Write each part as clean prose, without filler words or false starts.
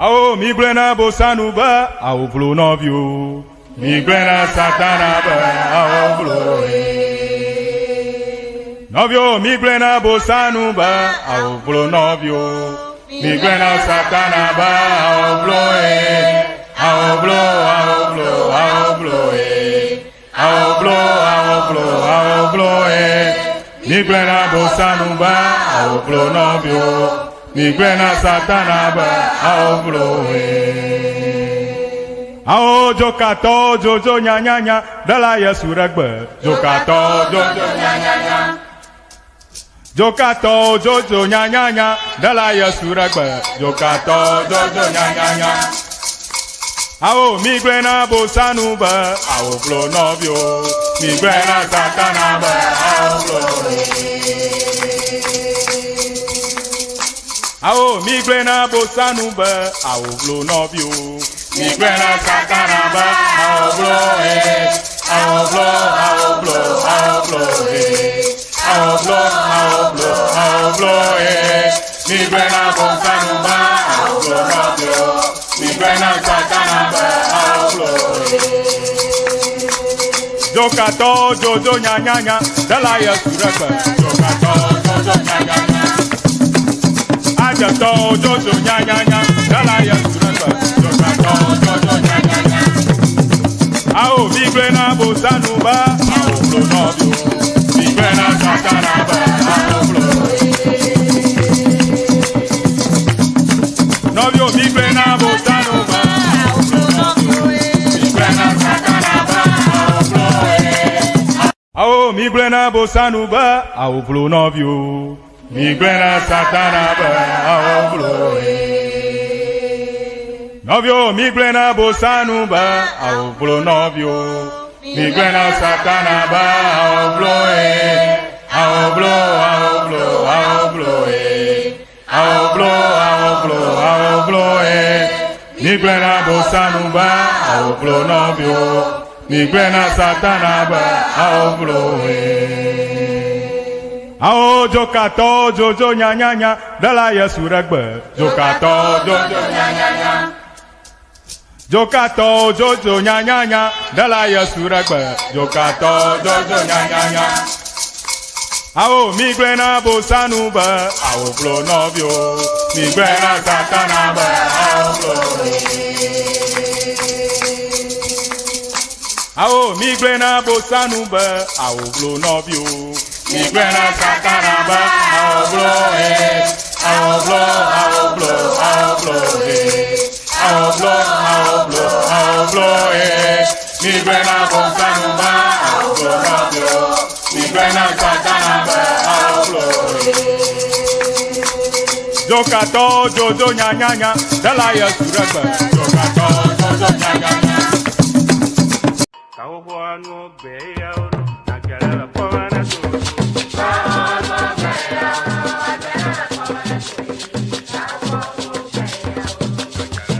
Ao migrena bosanuba, ao vlo novio. Migrena satanaba, ao vlo. Novio, migrena bosanuba, ao vlo novio. Migrena satanaba, ao vlo. Ao vlo, ao vlo, ao vlo. Ao vlo, ao vlo, ao vlo. Migrena bosanuba, ao vlo novio. Migrena satanaba, ao vlo. Ao jokato, jojo nya nya nya, dala ya Srɔ Eʋegbe. Jokato, jojo nya nya nya. Jokato, jojo nya nya nya, dala ya Srɔ Eʋegbe. Jokato, jojo nya nya nya. Ao migrena bosanuba, ao vlo novio. Migrena satanaba, ao vlo. Ao migrena bosanuba, ao vlo novio. Migrena satanaba, ao vlo. Ao vlo, ao vlo, ao vlo. Ao vlo, ao vlo, ao vlo. Migrena bosanuba, ao vlo novio. Migrena satanaba, ao vlo. Jokato, jojo nya nya nya, dala ya Srɔ Eʋegbe. Jokato, jojo nya nya nya. Ajato, jojo nya nya nya, dala ya Srɔ Eʋegbe. Jokato, jojo nya nya nya. Ao migrena bosanuba, ao vlo novio. Migrena satanaba, ao vlo. Novio, migrena bosanuba, ao vlo novio. Migrena satanaba, ao vlo. Ao migrena bosanuba, ao vlo novio. Migrena satanaba, ao vlo. Novio, migrena bosanuba, ao vlo novio. Migrena satanaba, ao vlo. Ao vlo, ao vlo, ao vlo. Ao vlo, ao vlo, ao vlo. Migrena bosanuba, ao vlo novio. Migrena satanaba, ao vlo. Ao jokato, jojo nya nya nya, dala ya Srɔ Eʋegbe. Jokato, jojo nya nya nya. Jokato, jojo nya nya nya, dala ya Srɔ Eʋegbe. Jokato, jojo nya nya nya. Ao migrena bosanuba, ao vlo novio. Migrena satanaba, ao vlo. Ao migrena bosanuba, ao vlo novio. Migrena satanaba, ao vlo. Ao vlo, ao vlo, ao vlo. Ao vlo, ao vlo, ao vlo. Migrena bosanuba, ao vlo novio. Migrena satanaba, ao vlo. Jokato, jojo nya nya nya, dala ya Srɔ Eʋegbe. Jokato, jojo nya nya nya. Kawo anu be ya o, na gele po na so.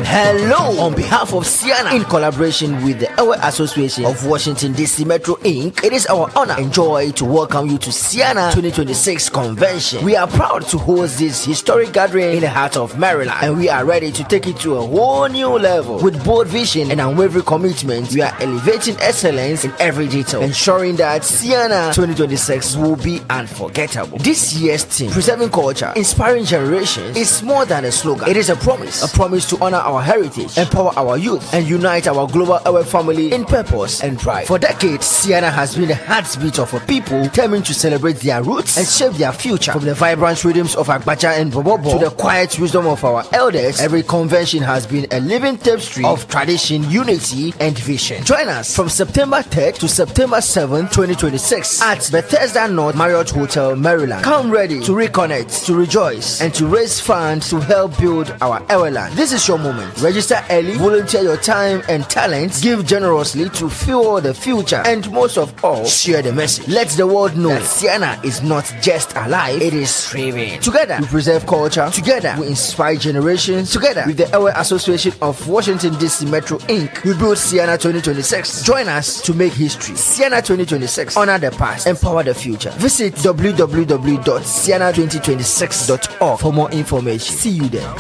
Hello, on behalf of CEANA, in collaboration with the Eʋe Association of Washington DC Metro Inc., it is our honor and joy to welcome you to CEANA 2026 convention. We are proud to host this historic gathering in the heart of Maryland, and we are ready to take it to a whole new level. With bold vision and unwavering commitment, we are elevating excellence in every detail, ensuring that CEANA 2026 will be unforgettable. This year's theme, Preserving Culture, Inspiring Generations, is more than a slogan. It is a promise to honor our heritage, empower our youth, and unite our global Eʋe family in purpose and pride. For decades, CEANA has been the heartbeat of a people determined to celebrate their roots and shape their future. From the vibrant rhythms of Agbacha and Bobobo to the quiet wisdom of our elders, every convention has been a living tapestry of tradition, unity, and vision. Join us from September 3rd to September 7th, 2026 at Bethesda North Marriott Hotel, Maryland. Come ready to reconnect, to rejoice, and to raise funds to help build our Eʋe land. This is your moment. Register early, volunteer your time and talents, give generously to fuel the future, and most of all, share the message. Let the world know that CEANA is not just alive, it is thriving. Together, we preserve culture. Together, we inspire generations. Together, with the Eʋe Association of Washington DC Metro Inc., we build CEANA 2026. Join us to make history. CEANA 2026. Honor the past, empower the future. Visit www.ceana2026.org for more information. See you there.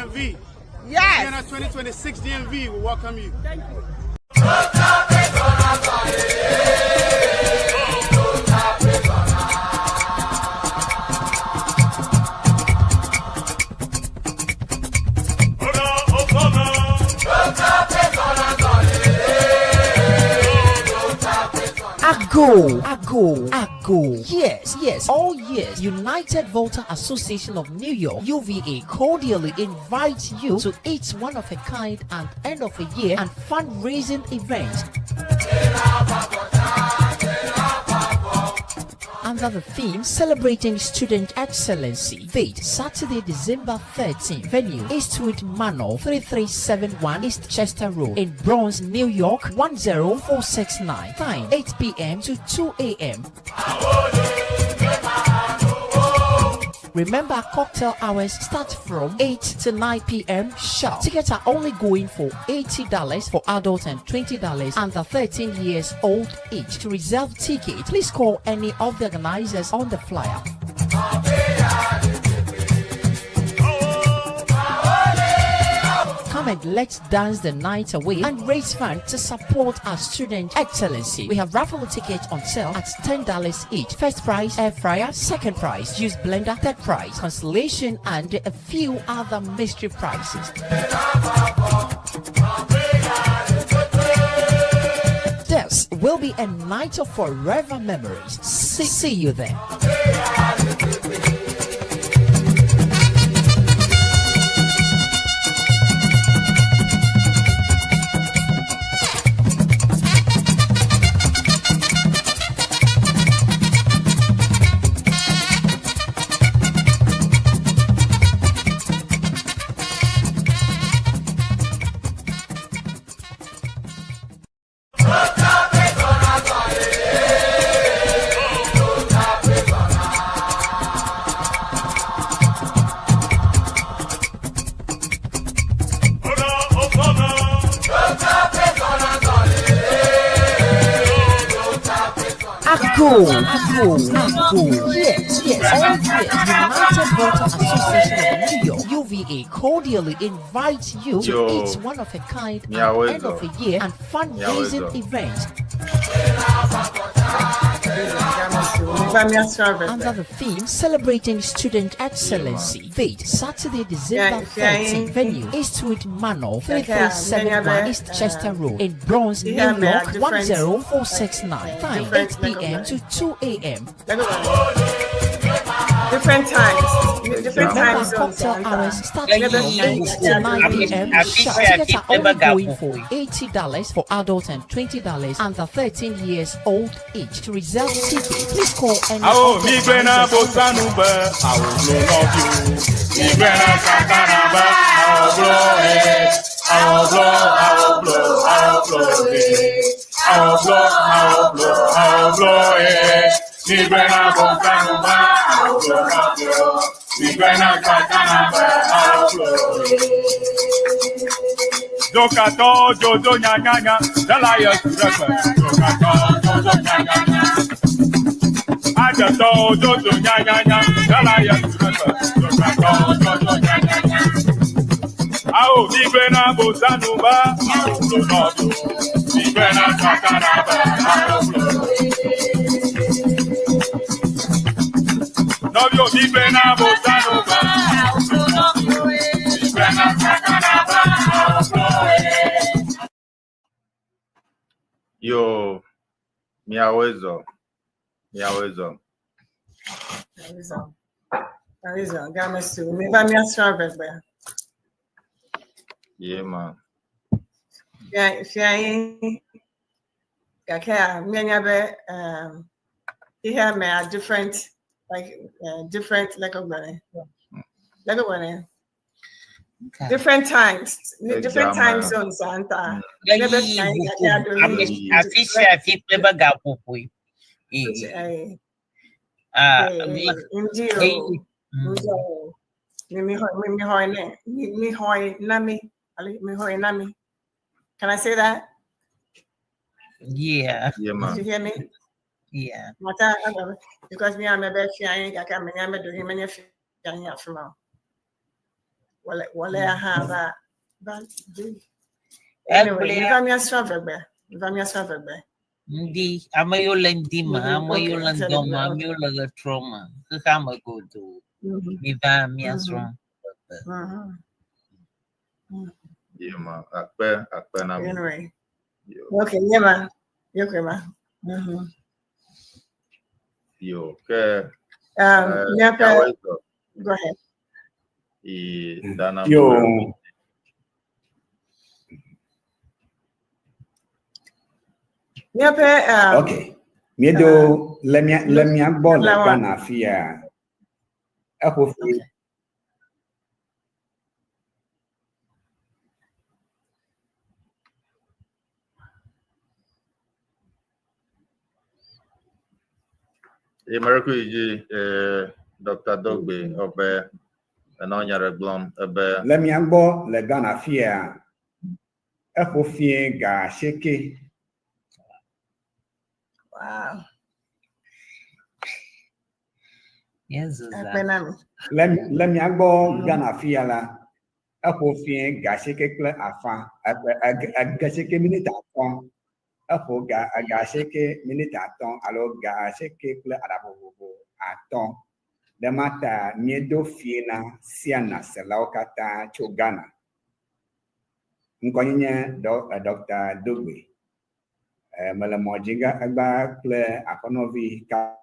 DMV. Yes. CEANA 2026 DMV will welcome you. Thank you. Ago. Yes. Oh yes. United Volta Association of New York, UVA, cordially invites you to its one-of-a-kind and end-of-a-year and fundraising event. Under the theme Celebrating Student Excellency. Date Saturday, December 13th. Venue Eastwood Manor, 3371 East Chester Road in Bronx, New York 10469. Time 8 p.m. to 2 a.m. Remember, cocktail hours start from 8 to 9 p.m. sharp. Tickets are only going for $80 for adults and $20 under 13 years old each. To reserve tickets, please call any of the organizers on the flyer. Come and let's dance the night away and raise funds to support our student excellency. We have raffle tickets on sale at $10 each. First prize, air fryer. Second prize, juice blender. Third prize, consolation, and a few other mystery prizes. This will be a night of forever memories. See you there. Ago. Yes. United Volta Association of New York, UVA, cordially invites you to its one-of-a-kind and end-of-a-year and fundraising event. Under the theme Celebrating Student Excellency. Date Saturday, December 13th. Venue Eastwood Manor, 3371 East Chester Road in Bronx, New York 10469. Time 8 p.m. to 2 a.m. Different times. Different time Remember, zones. cocktail hours start from 8 to 9 p.m. sharp. Tickets are only going for $80 for adults and $20 under 13 years old each. To reserve tickets, please call any of the Jokato, Jojo, Nyanya, the liar, Jokato, Jojo, Nyanya. I just told Jojo, Nyanya, the liar, Jokato, Jojo, Nyanya. Ao, Nigrena, Bosanuba, Nigrena, Satanaba, Novio, Nigrena, Bosanuba, Nigrena, Satanaba. Yo, miawezo. Yeah, man. Different, different times, different time zones. Can I say that? Yeah, man. Did you hear me? Yeah. Because me, I'm a best. I can't do him any from now. wale aha ba anyway Srɔ Eʋegbe Ndi amayola ndima amayola ndoma amayola trauma kama godo miva miasro Yeah, man. Apprende anyway okay yema yokwema Yo, que go ahead y Dana Yo. Okay. Miedo let me ball le Ghana fia. Akofi. America iji Dr. Dogbe obe anonyare glom obe Let me ball le Ghana fia. Akofi ga sheke. wow yes Let me go Ghana fia la. Akofi ga sheke kle afa. Ga sheke minute afon. Apo ga sheke minute aton. Alors ga sheke kle arabobo aton. Demata miedo fiena siana selaukata cho Ghana. Nkonye Dr. Dogbe. Malamojiga agba kle akonovi ka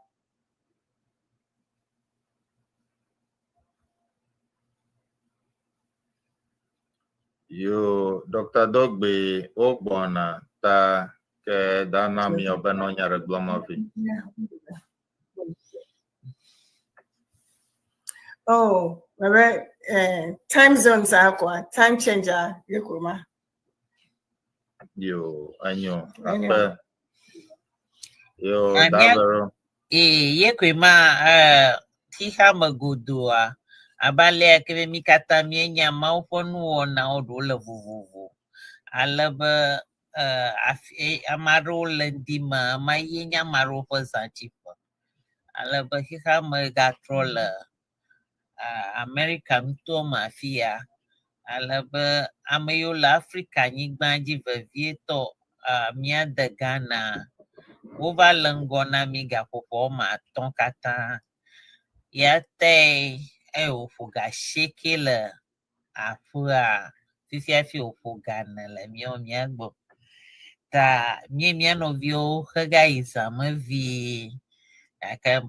yo Dr. Dogbe ogbona ta ke Dana mi obe anonyare glom ovi. oh time zones akwa time changer yekuma Yo, anyo apre yo davero yekwema tiha magodoa abale akebe mikata mienya maufonu na odole vuvuvu alaba amaro lendima mayenya maro posachipo alaba hiha magatrola America mto mafia alaba amayola Africa nyigbanji vevieto mia de Ghana Ova langona miga popo ma tonkata yate ofuga shekele afua fifia fi ofuga na la mio miagbo ta mia no vio hega isa mavi aka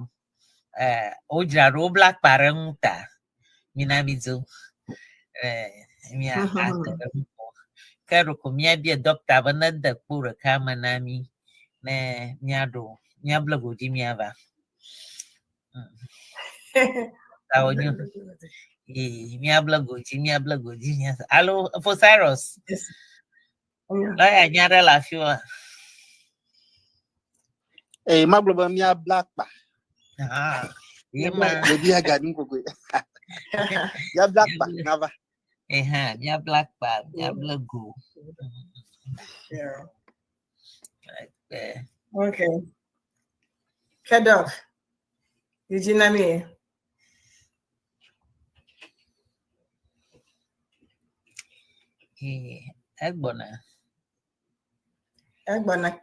ojra ro black parenguta minamizo mia ato kero kumia bia doctor bana da pura kama nami ne miado miablago di miava taonyo miablago di miasa allo for Cyrus la ya nyara la fiwa Magloba mia black ba. Yema Baby I got nkoko. Ya black ba nava. mia black ba miablago yeah okay Kedok Yujinami egbona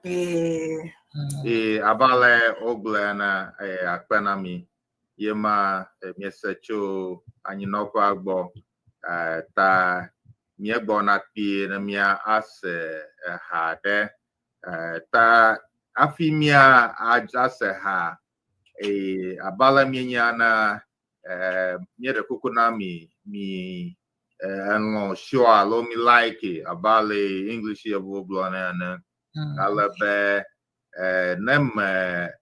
pe abale ogle na akpenami yema miesecho anyinoko agbo ta miegbo na pi na mia ase hade ta afimia ajase ha abala mienya na miere kukunami mi enlo sure lo mi like abale English yebo blona na alabe nem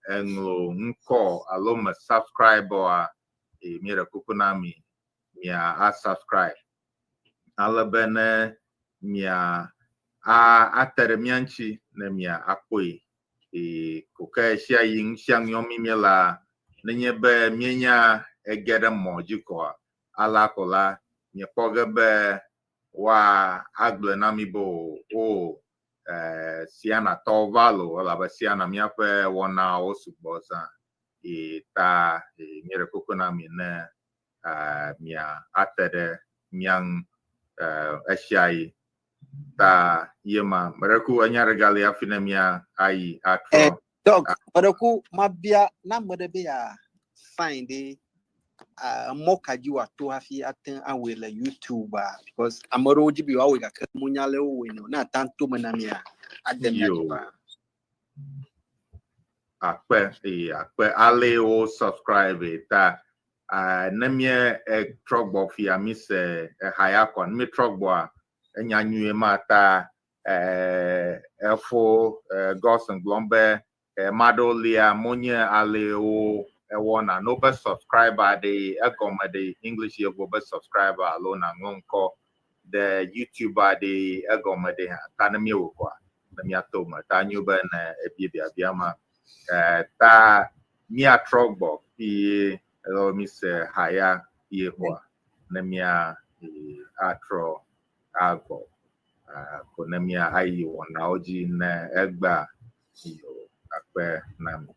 englo nko aloma subscriber miere kukunami mia a subscribe alabene mia atere mianchi na mia akoi koka shia yin xiang yomi miela nenyebe mienya egede mojiko alakola nyepogebe wa agle namibo o siana tovalo la siana miape wona osuboza ta miere kokonami ne mia atere miang ashai ta yema maraku anya regali afina mia ai atro Dog, Padaku, Mabia, Namadabia, find the moka you are to have here at a YouTuber because I'm already be always a Munyalo winner, not tanto manamia at the Najiba. Akpe ale o subscribe ta namie trogbo fia mi se haya kon mi trogbo enya nyu mata efo gosen glombe madolia monye ale o ewona no be subscriber de egoma de English ye go be subscriber alone ngonko the YouTuber de egoma de tanami wo kwa na mi atoma ta nyu be na ebia ma ta mia trogbo pi mi se haya ye kwa na mia atro agbo kona mia ayi wona oji na egba yo akpe na mi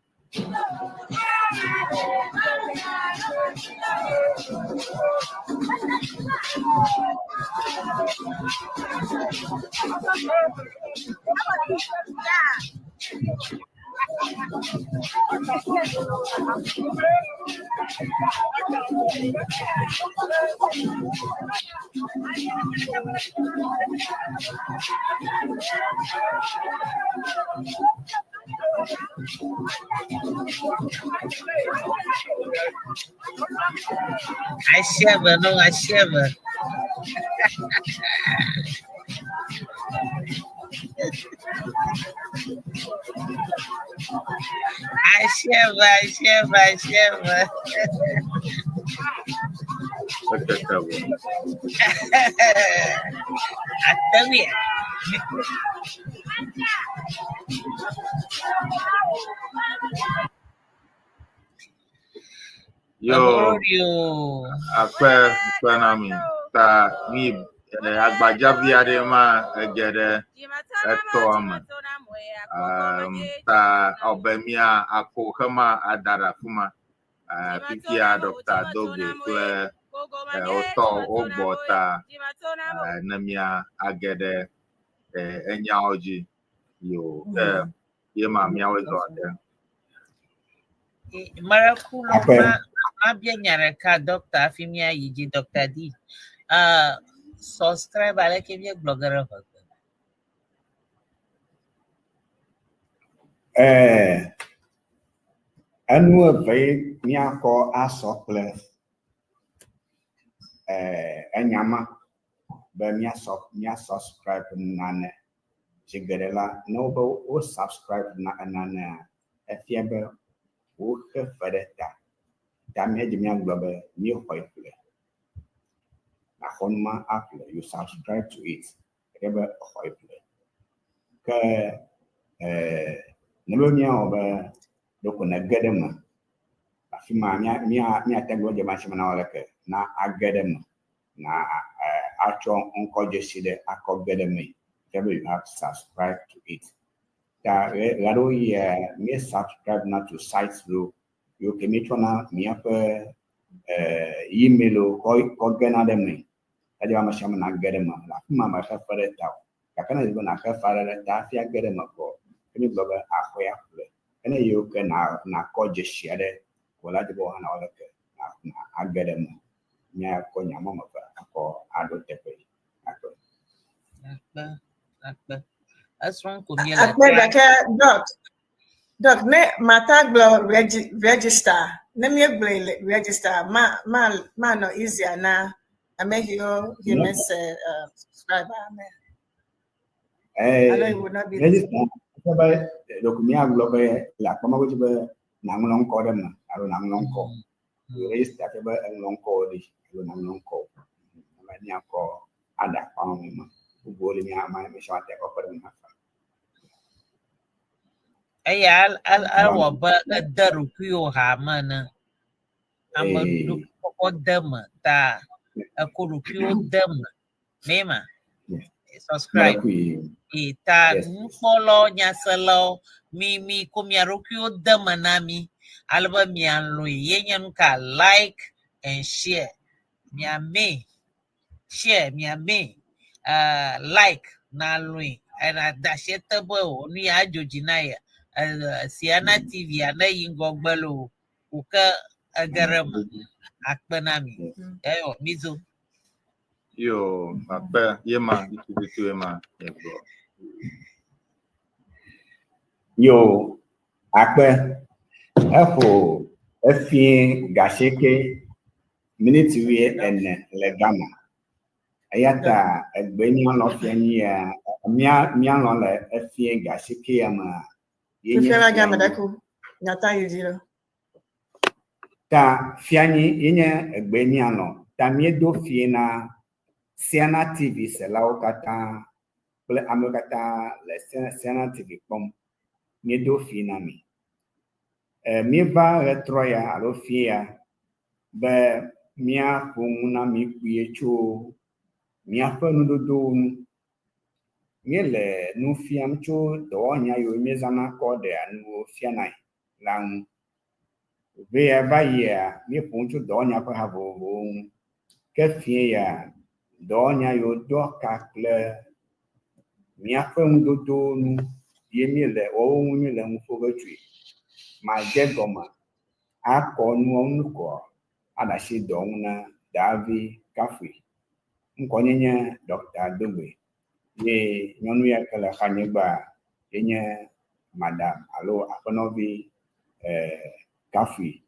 I shiver, no, I shiver. I shiver. I tell you. yo akpe na mi ta mi agbaja biade ma egede eto ama ta obemia ako kama adara kuma pikia Dr. Doge kle oto ogbota namia agede enya oji yo yema miawe zode Maraculo mabia nyareka Dr. Afimia yiji Dr. D. Subscribe ala kebia blogger ho. Anu ve miako asople enyama be mia subscribe nane jigerela no bo o subscribe na nane efiebe o fereta damage mia globe mi hoiple na honma apple you subscribe to it ebe hoiple ke nebe mia obe doko na gedema afima mia tego de machima na oleke na agedema na acho onkoje side akogedema you have to subscribe to it ta laro ye me subscribe na to sites ro you can make na mia pe email ko gena dem aje ma machima na gedema la fima ma fa fare ta kakana zibo na fa fare ta fi agedema ko ni bloga akoya ene yo ke na koje shiade wala de bo na wala ke na agedem nya ko nya mama ko ado tepe ako Akba asron ko miela doc ne mataglo register ne me register ma no easier na amehio humans subscriber I know it would not be register ba dokumia globe la kama ko be na ngolon ko dem na aro na ngolon ko register ke ba ngolon ko di aro na ngolon ko ma ni ko ada pa mi ma bu ni ma me shate ko ko dem ha al wa ba daru kuyo ha mana amadu ko dama ta akuru kuyo dama mema subscribe ita follow nyasalo mi kumyaruku damanami alba mianlu yenyan ka like and share miame share me like na lui and dashete boy ni ajoji na ya Siana TV ana yingogbelo uka agarama akpenami ayo mizo Yo, akpe yema itu yema yego. Yo, akpe efo efie gasheke minute wie ene le Ghana. Ayata egbeni ono fiani ya mia no le efie gasheke ya ma Fifiana Ghana dako nyata yujiro. ta fiani yenye egbeni ano ta miedo fie na Siana TV se la okata ple amokata le Siana TV pom miedo fie na mi. Mi va retroya alo fie ya be mia na mi kuye cho mia fa nudodo nu mi le nu fiam cho do nya yo mi zana ko de anu fianai lang ve eva ya mi puncho do nya fa havo ke fie ya do nya yo do ka kle mia fa nudodo nu ye mi le o mi le mu fo betui ma je goma akọ nu ko adashi do na davi kafi nkonyenye Dr. Eʋegbe ye nyɔnu ya ke le xanyigba yenye madam alo aƒenɔvi kafi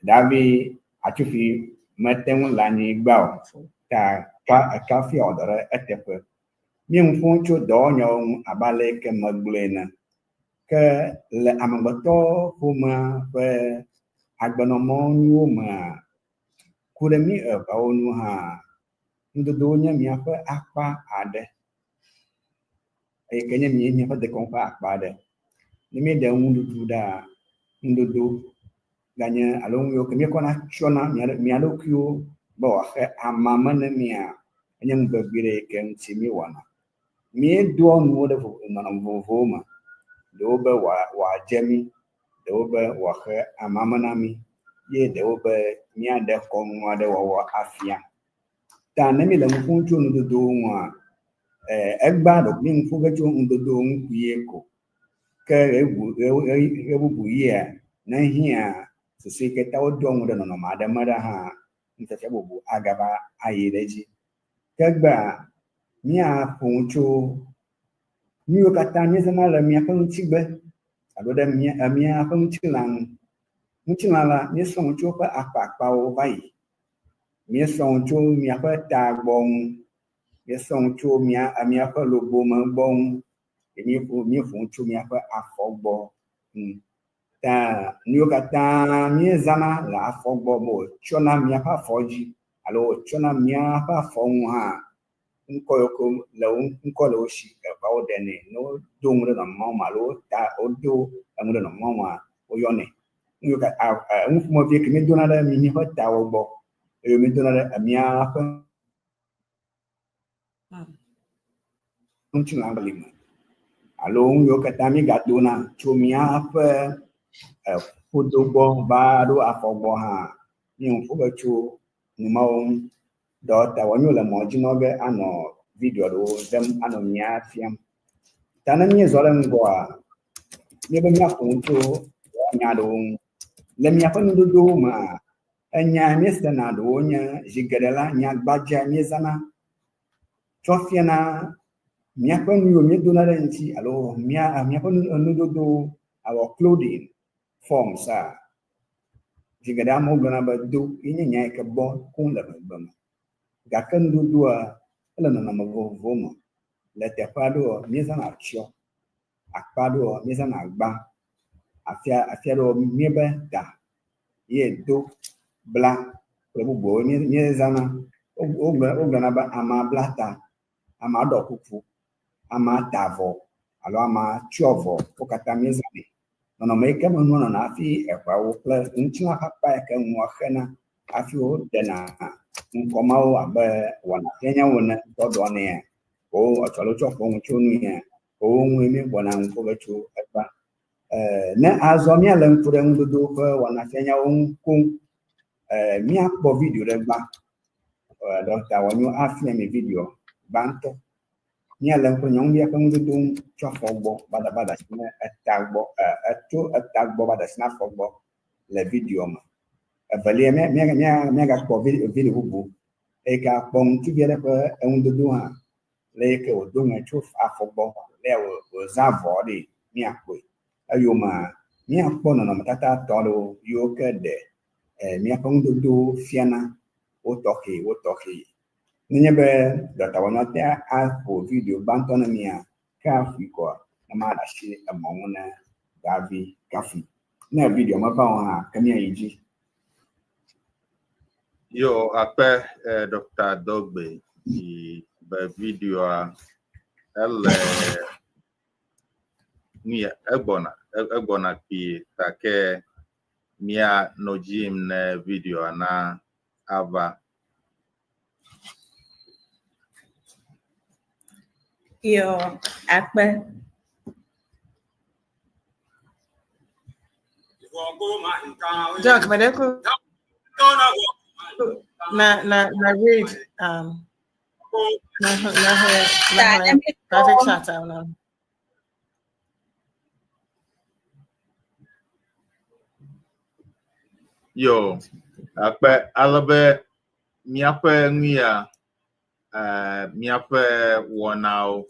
davi atsufi mete ŋu le anyigba o ta kafi ɔdɔ ɖe eteƒe míeŋu tso dɔwɔnyawo ŋu abe ale ke megblɔe ene ke le amegbetɔ ƒomea ƒe agbenɔmɔnuwo mea ku ɖe mi eveawo nu hã nudodowo nye miaƒe akpa aɖe eye ke nye miaƒe dekɔnu ƒe akpa aɖe ne míeɖe nuɖuɖu ɖa nudodo ganye alo nu yiwo ke míekɔna tsyɔna mia ɖokuiwo be wòaxe amame ne mia enye nu vevi ɖe ke ŋuti míewɔna míedoa nuwo ɖe nɔnɔme vovovowo me ɖewo be wòadze mí ɖewo be wòaxe amame na mí ye ɖewo be míaɖe kɔnu aɖe wɔwɔ afia ta ne mi le ŋu ƒom tso nudodowo ŋua egba ɖo mi ŋu ƒom tso nudodowo ŋu kuie ko ke ɣe bubu yia ne hiã susu ke ta wodo ŋu ɖe nɔnɔme aɖe me ɖa hã nufefia bubu agava ayi ɖe dzi ke gba míaƒom tso nu yiwo katã míezãna le miaƒe ŋutigbe alo ɖe miaƒe ŋutilã ŋu ŋutilã la míesrɔ̃ ŋu tso woƒe akpakpawo va yi míesrɔ̃ ŋu tso miaƒe tagbɔ ŋu míesrɔ̃ ŋu tso miaƒe lobome gbɔ ŋu míeƒom tso miaƒe afɔ gbɔ ŋu ta nu yiwo katã míezãna le afɔ gbɔ be wòtsyɔna miaƒe afɔ dzi alo wòtsyɔna miaƒe afɔ ŋu hã ŋkɔ yiwo ŋkɔ le wo si eveawo ɖenɛ ne wodo ŋu ɖe nɔnɔmewo me alo wodo eŋu ɖe nɔnɔmewo mea woyɔnɛ ŋuƒomevi ke míedona ɖe miaƒe tawo gbɔ eye míedona ɖe miaƒe ŋutilã gli me alo ŋu yiwo katã míegadona tso míaƒe ƒodo gbɔ va ɖo afɔ gbɔ hã míeŋu ƒo tso numawo ŋu dɔwɔta wɔnyo le mɔ dzi nɔ be anɔ vidio ɖewo dem anɔ mia fiam ta ne míezɔ ɖe ŋgɔa míebe míaƒo ŋu tso nya ɖewo ŋu le miaƒe nudodowo mea enya míesena ɖewo nye zi geɖe la nya gbadzea míezãna tsɔ fiana miaƒe nu yiwo míedona ɖe ŋuti alo miaƒe nudodowo awɔ clothing forms zi geɖe amewo gblɔna be do yenye nya yi ke bɔ koŋ le gbeme gake nudodoa ele nɔnɔme vovovowo me le teƒe aɖewo míezãna atsyɔ akpa aɖewo míezãna agba afia aɖewo míebe ta ye do bla kple bubuwo míezãna wogblɔna be amea bla ta amea ɖɔ kuku amea ta avɔ alo amea tsyɔ avɔ wo katã míezãnɛ nɔnɔme yi ke me nua nɔna hafi eʋeawo kple ŋutilã ƒe akpa yi ke ŋua xena hafi woɖena ŋkɔmawo abe wɔna fianyawo ene dɔdɔnɛa etsɔ lo tsɔ ƒo ŋu tso nu ya wo ŋue míegbɔna ŋu ƒo tso eƒea ne azɔ míale ŋku ɖe ŋudodo ƒe wɔna fianyawo ŋu koŋ míakpɔ vidio ɖe gbã Dr. Wanyu afia mi video banto ni ala ko nyong bia kan dudung cho fogbo bada sina atagbo bada sina fogbo le video ma valia me ga ko video bubu e ka pon tu bia ko dudung ha le ke o dung cho afogbo le o zavo di mi akwe ayoma mi akpo no matata tolo yo ke de mi akon dudu fiana o toki Ninyebe Dr. Wanote for video bantona mia kafiko na madashi amona Gavi Kafi. Na video mapa kamia iji. Yo ape Dr. Dogbe di video ele mia egbona pi take mia no gym na video na ava. Yo, akpe. Jack, Madeko. Na read traffic shut down. Yo, akpe alabe miape ngia miape wonao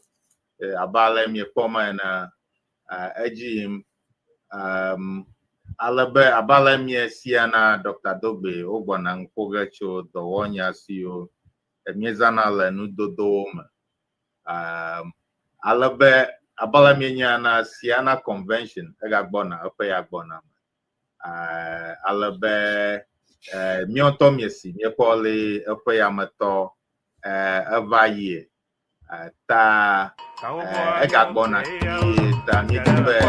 abale mi poma na ejim alabe abale mi siana Dr. Dogbe ogbona nkogecho do wonya sio emiezana le nudodo alabe abale mi nyana siana convention egagbona agbona alabe mioto miesi miepoli epeyameto avaye ta egagbona ta nibe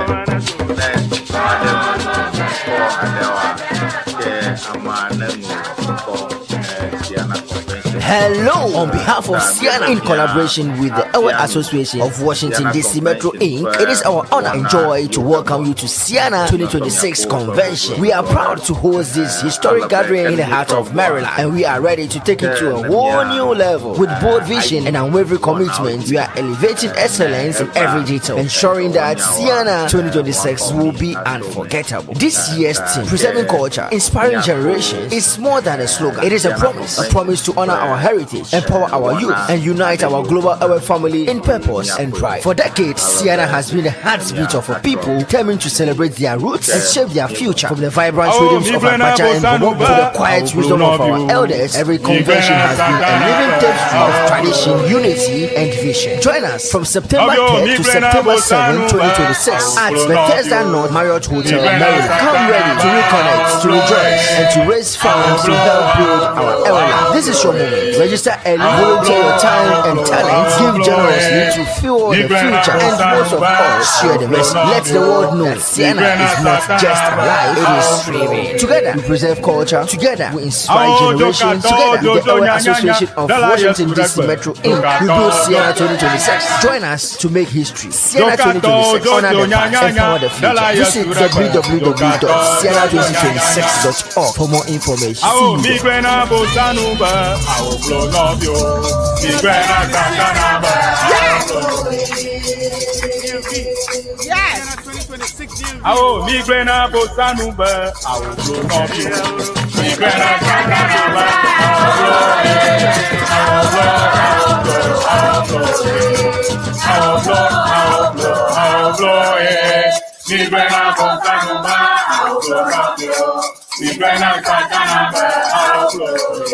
Hello, on behalf of CEANA, in collaboration with the Eʋe Association of Washington DC Metro Inc., it is our honor and joy to welcome you to CEANA 2026 convention. We are proud to host this historic gathering in the heart of Maryland, and we are ready to take it to a whole new level. With bold vision and unwavering commitment, we are elevating excellence in every detail, ensuring that CEANA 2026 will be unforgettable. This year's theme, Preserving Culture, Inspiring Generations, is more than a slogan. It is a promise to honor our heritage, empower our youth, and unite our global Eʋe family in purpose and pride. For decades, CEANA has been the heartbeat of a people determined to celebrate their roots and shape their future. From the vibrant rhythms of Abacha and Bobo to the quiet wisdom of our elders, every convention has been a living tapestry of tradition, unity, and vision. Join us from September 10th to September 7, 2026 at Bethesda North Marriott Hotel, Maryland. Come ready to reconnect, to rejoice, and to raise funds to help build our Eʋe. This is your moment. Register early, volunteer your time and talent, give generously to fuel the future, and most of all, share the message. Let the world know that CEANA is not just alive, it is thriving. Together, we preserve culture. Together, we inspire generations. Together, with the Eʋe Association of Washington DC Metro Inc., we build CEANA 2026. Join us to make history. CEANA 2026, honor the past, empower the future. Visit www.ceana2026.org for more information. See you there. Yes. 2026 DMV. Oh, mi grena bosanube, I will blow up you. Mi grena sakanube, I will blow it. Mi grena bosanube, I will blow up you. Mi grena sakanube, I will blow it.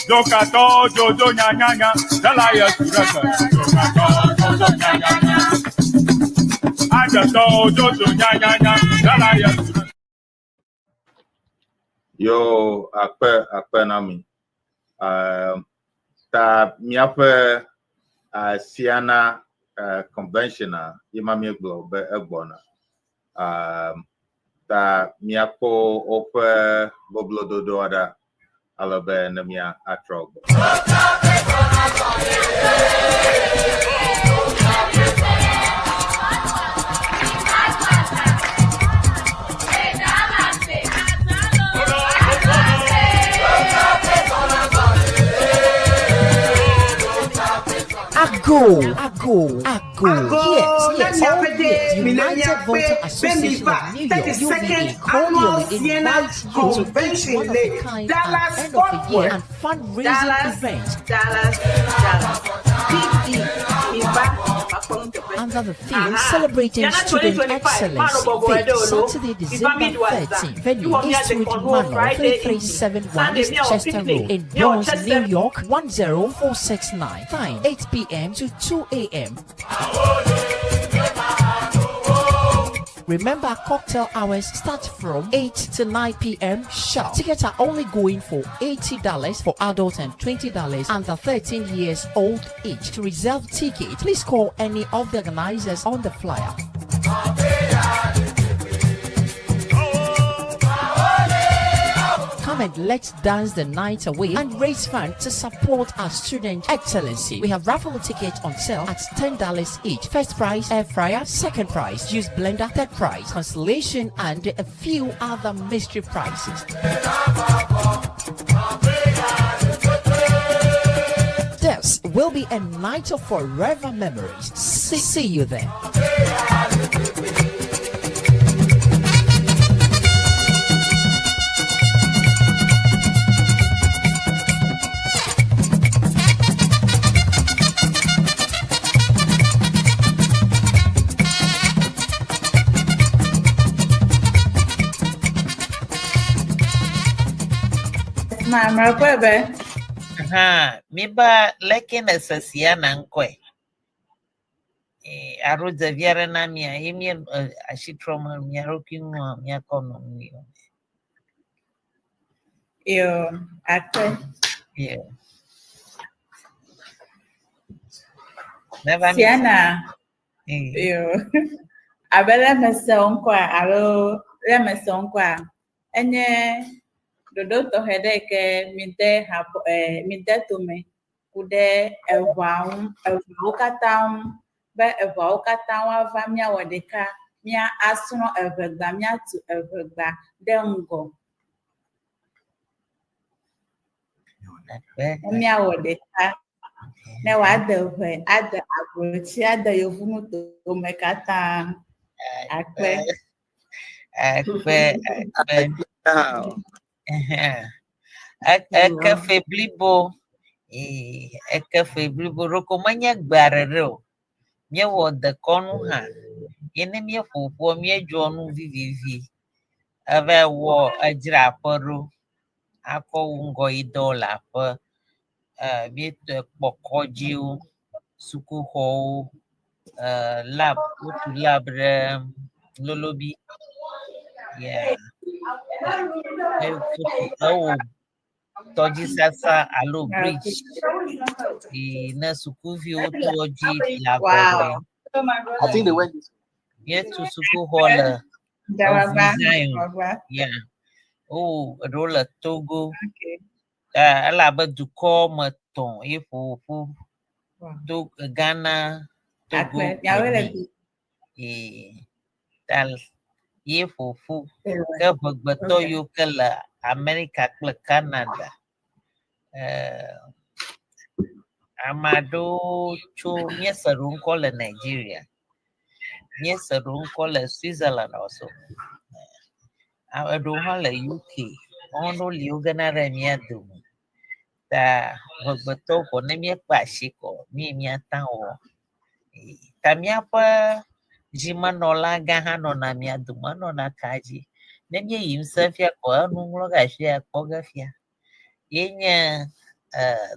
Jokato, Jojo, Nyanya, Dalaya, Suraka. Jokato, Jojo, Nyanya. Ajato, Jojo, Nyanya, Dalaya, Suraka. Yo, akpe nami. Ta miape CEANA conventional imami globe egbona. Ta miapo ope boblo dodo ada alabe nemia atrog. Ago. Yes. United Voter Association of New York, UVA, cordially invites you to each one of a kind at end of the year and fundraising event. Under the theme Celebrating Student Excellence, date Saturday, December 13th. Venue Eastwood Manor, 3371 East Chester Road in Bronx, New York, 10469. Time 8 p.m. to 2 a.m. Remember, cocktail hours start from 8 to 9 p.m. sharp. Tickets are only going for $80 for adults and $20 under 13 years old each. To reserve tickets, please call any of the organizers on the flyer. Come and let's dance the night away and raise funds to support our student excellency. We have raffle tickets on sale at $10 each. First prize, air fryer. Second prize, juice blender. Third prize, consolation, and a few other mystery prizes. This will be a night of forever memories. See you there. Mama, Bebe. Miba lekin asasiana nkwe. Aruza viara na mia imia ashitroma mia rokinwa mia kono mio. Yo, akwe. Yeah. Never Siana. Yo. Abela mesonkwa, alo le mesonkwa. Enye dodo to hedeke minte tome kude ewaun katang be ewa katang wa famia wadeka mia asno Eʋegbe mia tu Eʋegbe dengo mia wadeka ne wa de ade abrochi ade yovunu to me katang akpe Café blibo café blibo rokomanya gbarero mie wo de konu ha yene mie popo mie jonu vivivi ave wo ajra poro ako ngo idola pa mie to pokojiu suku ho lab utu labre lolobi yeah Toji sasa alo bridge na sukuvi otu oji wow. I think they went this way. Yet to suku hall yeah. Oh, roller Togo. Okay. Alaba duko maton ifu to Ghana Togo. Tal ifu ke bagbato yo kala America kle Canada. Amado cho nyesarun kola Nigeria. Nyesarun kola Switzerland also. Amado hala UK. Ono liogana remia dum. Ta bagbato ko nemia pashiko mi miatanwo. Tamia pa jimanola gahano na mia dumano na kaji. Nemia himself ya kwa nunglo gashia kwa gafia. Yenya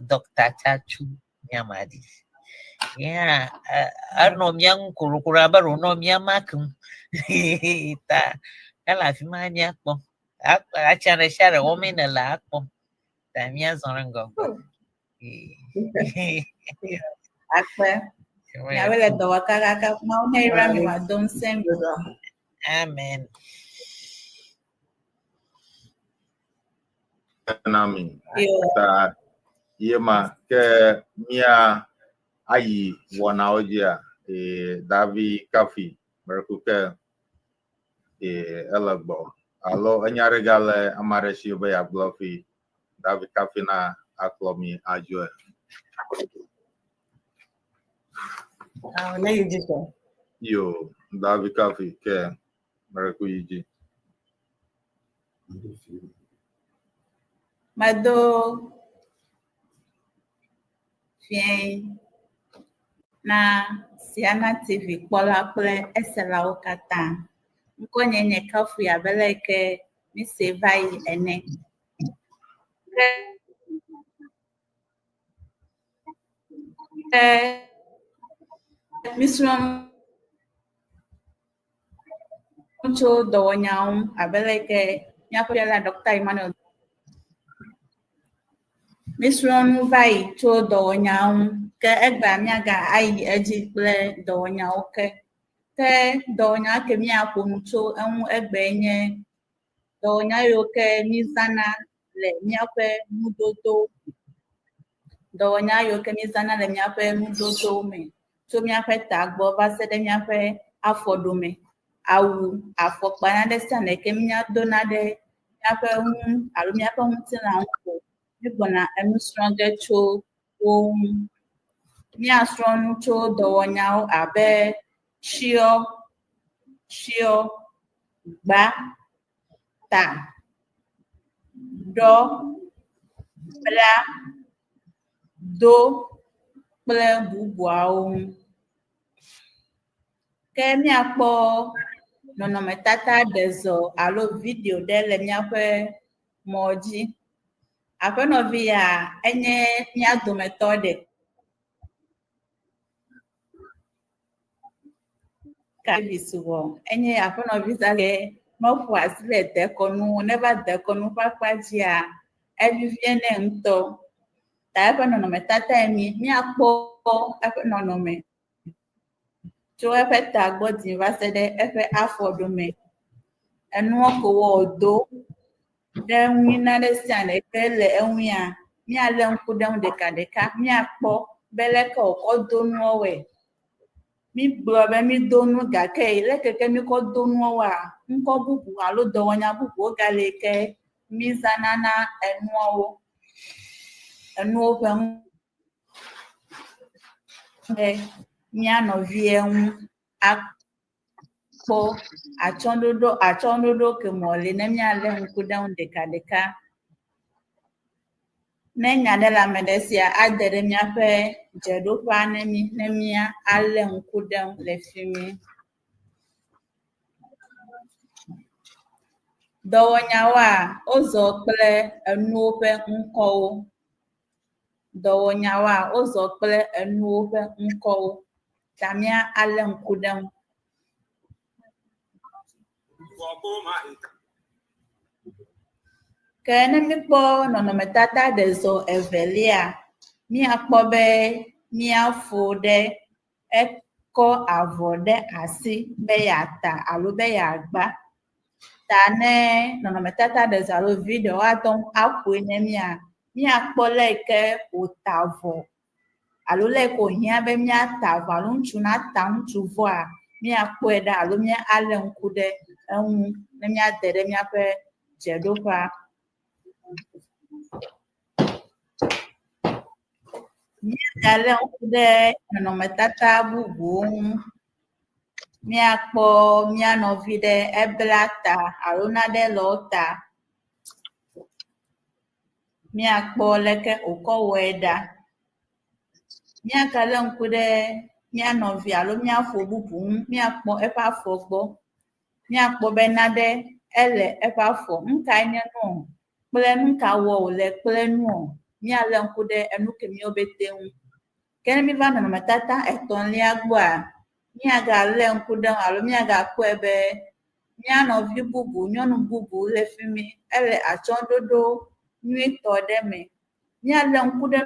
Dr. Chachu Nyamadi. Yeah, ano myang kurukura baro no myamakum. Ta ela fima nyakpo. Achana share women la akpo. Ta mya zonango. Akpe. Nyawele do wakaka mau neira mi wa don sem. Amen. Nami. Ta yema ke mia ayi wana ojia Davi Kafi merkuke elagbo alo anyare gale amare shi be ya bluffy Davi Kafi na aklomi ajo Na you just go. Yo, Davi Kafi, ke, Marakuyiji. Mado fien na Siana TV kpola kple eselawo katã. Ŋkɔ nye kafu ya bele ke mi se va yi ene. Mi srɔ̃ tso dɔwɔnyawo ŋu abele ke míaƒe la Dr. Emmanuel. Mi srɔ̃ nu va yi tso dɔwɔnyawo ŋu ke egbea míaga ayi edzi kple dɔwɔnyawo ke dɔwɔnya ke míaƒo nu tso eŋu egbe nye dɔwɔnya yiwo ke mízãna le míaƒe nudodo. Dɔwɔnya yiwo ke mízãna le míaƒe nudodo me tso míaƒe tagbɔ va se ɖe míaƒe afɔɖome. Awu, afɔkpa naɖe sia ne ke míadona ɖe míaƒe ŋu alo míaƒe ŋutilã ŋu ko mígbɔna enu srɔ̃ ge tso wo ŋu. Míasrɔ̃ nu tso dɔwɔnyawo abe tsyɔ, gba, ta, ɖɔ, bla, do kple bubuawo ŋu. Ke míakpɔ nɔnɔmetata ɖe zɔ alo video ɖe le míaƒe mɔ dzi. Aƒenɔvi ya enye mía dometɔ ɖe. Kaviswɔ enye aƒenɔvi zake meƒo asi le dekɔnu ne va dekɔnu ƒe akpa dzia evivie nɛ ŋutɔ. Ta eƒe nɔnɔmetata míakpɔ eƒe nɔnɔme tso eƒe tagbɔ dzi va se ɖe eƒe afɔɖome. Enua ko wòdo ɖe ŋui naɖe sia ne ke le eŋuia, míalé ŋku ɖe ŋu ɖekaɖeka, míakpɔ be leke wòkɔ do nua wɔe. Mígblɔ be mído nu gake leke ke míkɔ do nua wɔa, ŋkɔ bubu alo dɔwɔnya bubuwo gale ke mízãna na enuawo. Enuwo ƒe ŋu ɖe mía nɔvie ŋu akpɔ atsɔɖoɖo ke mɔli ne míalé ŋku ɖe ŋu ɖekaɖeka. Ne nya ɖe le ame ɖe sia ade ɖe míaƒe dzeɖoƒea ne mí ne míalé ŋku ɖe ŋu le fi mi. Dɔwɔnyawoa, wozɔ kple enuwo ƒe ŋkɔwo. Dɔwɔnyawoa, wozɔ kple enuwo ƒe ŋkɔwo. Ta míalé ŋku ɖe ŋu. Ke ne míkpɔ nɔnɔmetata ɖe zɔ evelia, míakpɔ be míafo ɖe ekɔ avɔ ɖe asi be yeata alo be yeagba. Ta ne nɔnɔmetata ɖe zɔ alo video atɔ aƒoe ne mía, míakpɔ leke wòta avɔ alo leke wòhiã be míata avɔ alo ŋutsu nata ŋutsuvɔa, míakpɔe ɖa alo míalé ŋku ɖe eŋu ne míade ɖe míaƒe dzeɖoƒea. Míagalé ŋku ɖe nɔnɔmetata bubuwo ŋu. Míakpɔ mía nɔvi ɖe ebla ta alo naɖe le wo ta. Míakpɔ leke wòkɔ wɔe ɖa. Míagalé ŋku ɖe mía nɔvi alo míafo bubu ŋu. Míakpɔ eƒe afɔ gbɔ. Míakpɔ be naɖe ele eƒe afɔ. Nukae nye nuɔ kple nuka wɔ wòle kple nuɔ. Míalé ŋku ɖe enu ke míwo bete ŋu. Ke ne míva nɔnɔmetata etɔ̃lia gbɔa, míagalé ŋku ɖe ŋu alo míagakpɔe be mía nɔvi bubu, nyɔnu bubu le fi mi. Ele atsɔɖoɖo nyuitɔ ɖe me. Míalé ŋku ɖe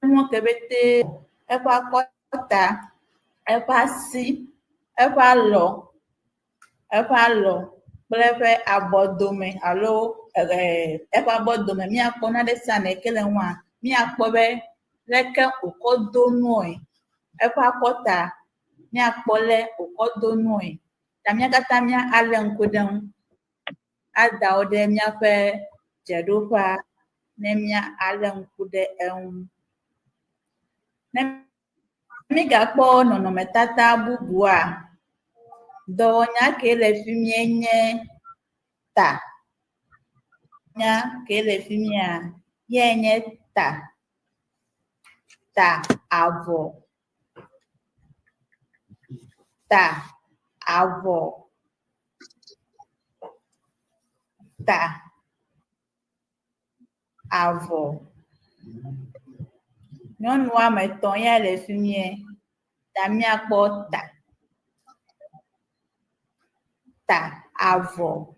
nuwo ke bete eƒe akɔta, eƒe asi, eƒe alɔ kple eƒe abɔdome alo eƒe abɔdome. Míakpɔ naɖe sia ne ke le ŋua, míakpɔ be leke wòkɔ do nuɔe. Eƒe akɔta, míakpɔ le wòkɔ do nuɔe. Ta mía katã míalé ŋku ɖe ŋu. Ada wo ɖe míaƒe dzeɖoƒea ne míalé ŋku ɖe eŋu. Migakpɔ nɔnɔmetata bubu a dɔwɔnya ke le fi mie nye ta. Nya ke le fi mia ye nye ta. Ta avɔ. Ta avɔ. Ta avɔ. Nyɔnu ame etɔ̃ ya le fi mie. Ta miakpɔ ta. Ta avɔ.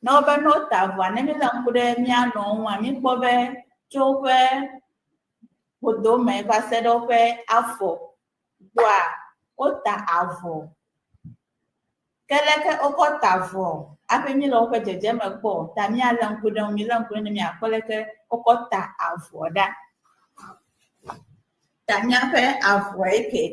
No be no ta avɔa, ne mi le ŋku ɖe mia nɔ ŋua, mi kpɔ be tso woƒe ƒodome va se ɖe woƒe afɔ gbɔa, wota avɔ. Ke leke wokɔ ta avɔ hafi mi le woƒe dzedzeme kpɔ, ta miale ŋku ɖe ŋu, mi le ŋku ɖe ne miakpɔ leke wokɔ ta avɔ ɖa. Ta miaƒe avɔ eke.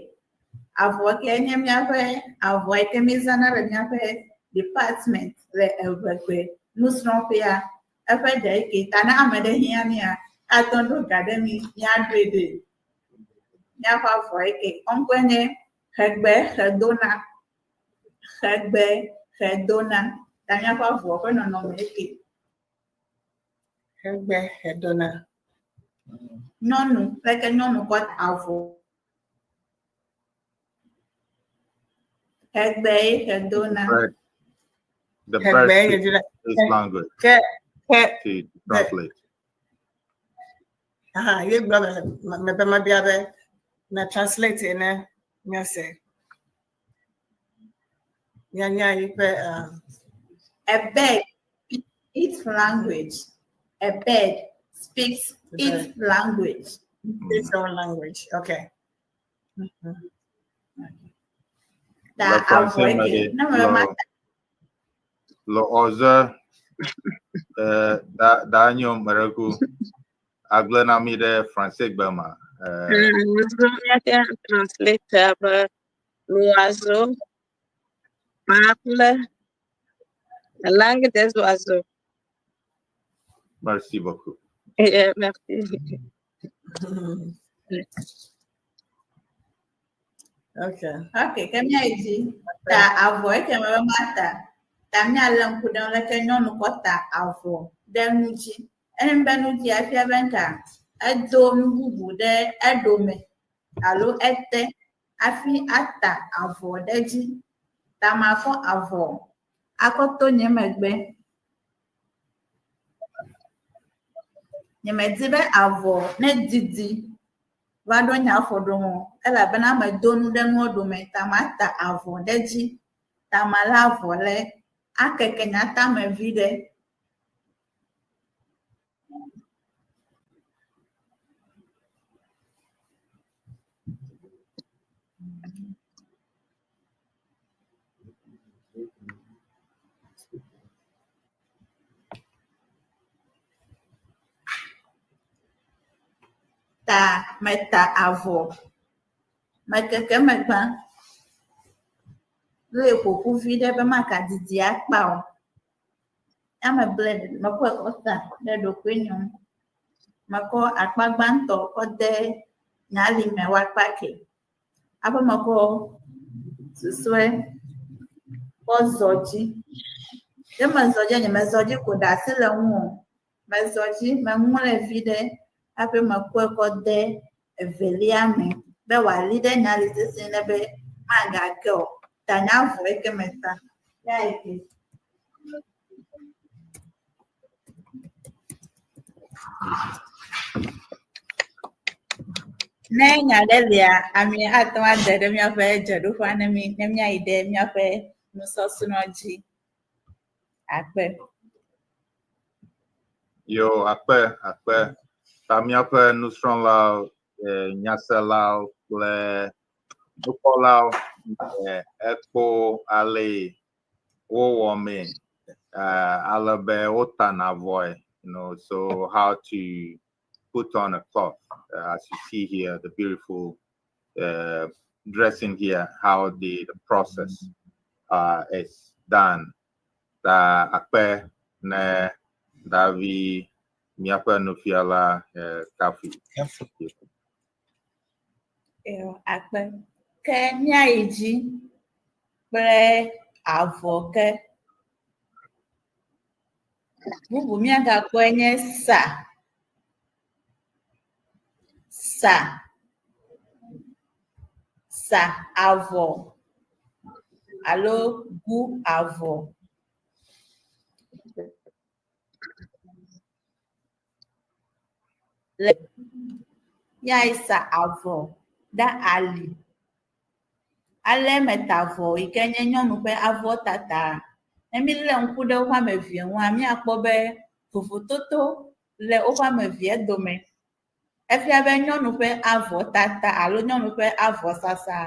Avɔ ke nye miaƒe avɔ ke mi zãna le miaƒe department le Eʋegbe nusrɔ̃ƒea. Eƒe ɖe eke ta ne ame ɖe hiã mia, atɔ ɖo ga ɖe mi, miaɖoe ɖe. Miaƒe avɔ eke. Ŋkɔe nye Eʋegbe Xedona. Eʋegbe Xedona. Ta miaƒe avɔ ƒe nɔnɔme eke. Eʋegbe Xedona. Nyɔnu, leke nyɔnu kɔ avɔ. Eʋegbe Xedona. The Eʋegbe best Xedona. is language Ke to translate. aha, ye gblɔ me be mabia be na translate ne miase. Mianya yi ƒe A bird speaks its language. A bird speaks its language. its own language. Okay. Ta Le avɔ français eke. me Ne me ma le oze da nyo mereku agble na mi ɖe français gbe ma. Nous sommes translateur l'oiseau parle la langue des oiseaux. Merci beaucoup. Merci. Okay. Okay, ke mia yi dzi. Ta avɔ eke me be ma ta. Ta miale ŋku ɖe leke nyɔnu kɔ ta avɔ ɖe nu dzi. Ene be nu dzi afia be nka edo nu bubu ɖe eɖome alo ete hafi ata avɔ ɖe dzi. Ta makɔ avɔ akɔ to nye megbe. Nye me di be avɔ ne didi va ɖo nye afɔɖome o, elabena medo nu ɖe nua ɖome ta ma ta avɔ ɖe dzi. Ta ma le avɔ le akeke nye atame viɖe. Ta meta avɔ. Mekeke megba. Le ƒoƒu viɖe be maka didi akpa o. Ya me ble mekɔe kɔ ta ɖe ɖokui nu. Mekɔ akpa gbãtɔ kɔ de nye alime wo akpa ke. Hafi mekɔ susue kɔ zɔ dzi. Ye me zɔ dzi, nye me zɔ dzi ko ɖe asi le ŋu o. Me zɔ dzi, me ŋlɔe viɖe hafi mekɔe kɔ de evelia me be wòali ɖe nye ali sesẽ ne be magake o. Ta nye avɔ eke me ta. Ya eke. Ne nya ɖe lia, ami atɔ ade ɖe miaƒe dzeɖoƒea ne mi ne miayi ɖe miaƒe nusɔsrɔ̃ dzi. Akpe. Yo akpe ta miaƒe nusrɔ̃lawo nyaselawo kple nukpɔlawo ekpo ale wowɔ mee ale be wotana avɔe, so how to put on a cloth, as you see here, the beautiful dressing here, how the process is done. Ta akpe ne davi miapa no fiala kafi. Akpe ke miaiji kple avoke bubu miagakpɔe nye sa avɔ alo gu avɔ. Le miasa avɔ ɖe ali. Ale meta avɔ yi ke nye nyɔnu ƒe avɔtata. Ne mi lé ŋku ɖe woƒe ame evie ŋua, miakpɔ be vovototo le woƒe ame evie dome. Efia be nyɔnu ƒe avɔtata alo nyɔnu ƒe avɔsasa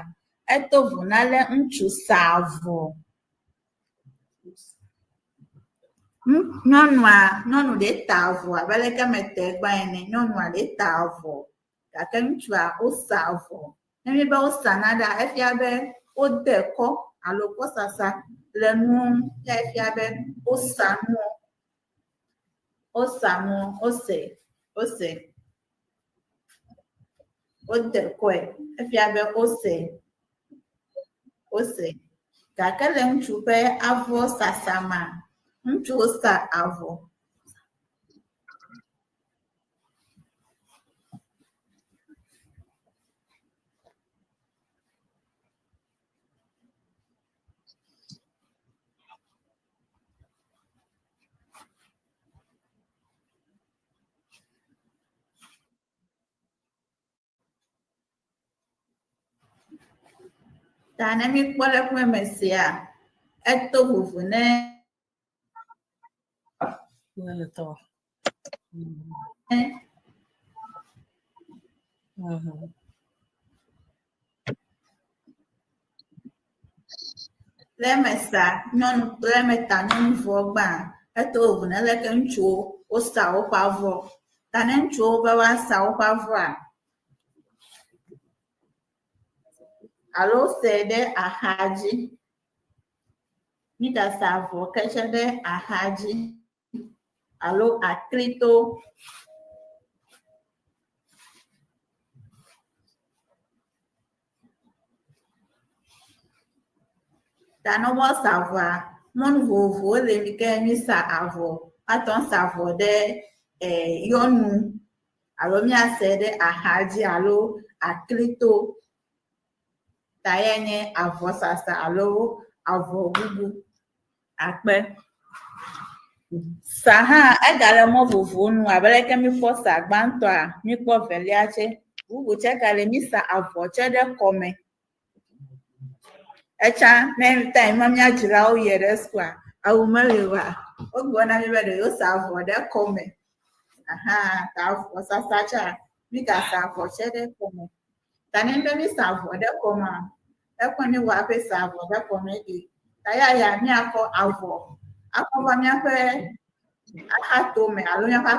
eto vo na le ŋutsu sa avɔ. Nyɔnu ɖe ta avɔ abe leke mete gbã ene. Nyɔnua ɖe ta avɔ gake ŋutsua wosa avɔ. Ne mi be wosa na ɖa efia be wode kɔ alo kɔsasa le nuwo ya efia be wosa nuwo. Ose. Wode kɔe efia be ose. Gake le ŋutsu ƒe avɔ sasa ma, ŋutsu wosa avɔ. Ta ne mi kpɔ le ƒe me sia, eto vovo ne le me sa nyɔnu le me ta nyɔnu vɔ gbã, eto vovo ne leke ŋutsuwo wosa woƒe avɔ. Ta ne ŋutsuwo be woasa woƒe avɔa, alo se ɖe axa dzi. Mi gasa avɔ ketse ɖe axa dzi alo aklito. Ta ne woasa avɔa, mɔnu vovovowo le mi ke mi sa avɔ. Atɔ sa avɔ ɖe yɔnu alo miase ɖe axa dzi alo aklito. Ta ya nye avɔsasa alo avɔ bubu. Akpe. Sa hã egale mɔ vovowo nu abe leke mi kpɔ sa gbãtɔa, mi kpɔ velia tse. Bubu tse gale mi sa avɔ tse ɖe kɔme. Etsa ne time ma miadzrawo yie ɖe sukua, awu meli oa, wogblɔ na mi be ɖe wosa avɔ ɖe kɔme. Ta avɔsasa tsa mi gasa avɔ tse ɖe kɔme. Ta ne be mi sa avɔ ɖe kɔmea, ekɔ mi wɔ aƒe sa avɔ ɖe kɔme ɖi. Ta ya miakɔ avɔ akɔ va miaƒe axatome alo miaƒe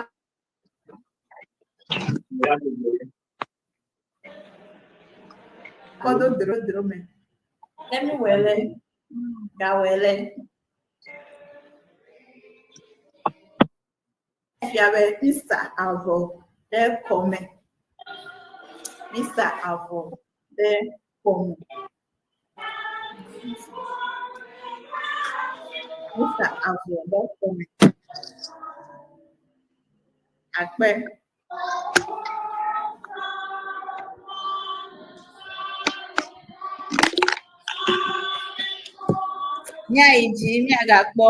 kɔdo drodro me. Ne mi wɔe le gawɔe le efia be mi sa avɔ ɖe kɔme. Mi sa avɔ ɖe kɔme. Mi sa avɔ ɖe kɔme. Akpe. Miayi dzi miagakpɔ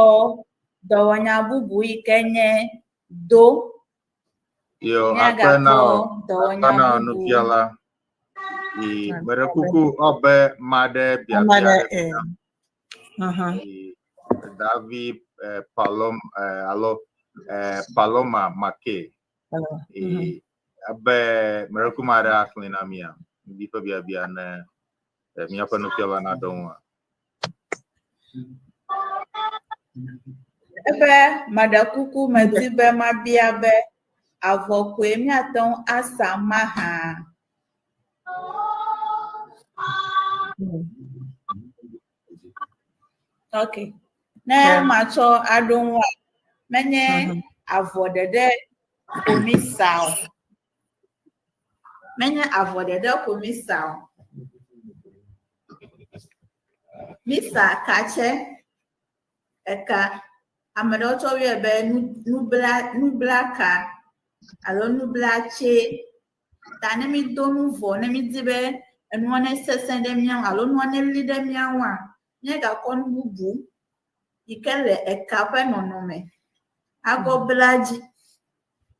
dɔwɔnya bubu yi ke nye do. Yo, Miagakpɔ dɔwɔnya akpena bubu. nufiala. Mere kuku obe made biabia. David Paloma Make. Abe mere kumare aklina mia. Bipa biabia ne miapa nufiala na donwa. Ebe madakuku medi be mabia be avɔkoe miate ŋu asa maha. Okay. Ne matsɔ aɖo ŋua, menye avɔ ɖeɖe comissão. Minha avó de comissão. Missa kache eka amadoto we be nubla ka alo nubla che tane mi donu vo ne mi dibe enu one sesen de mian alo nu one li de mian wa nye ga kon bubu ikele eka pe nonome ago blaji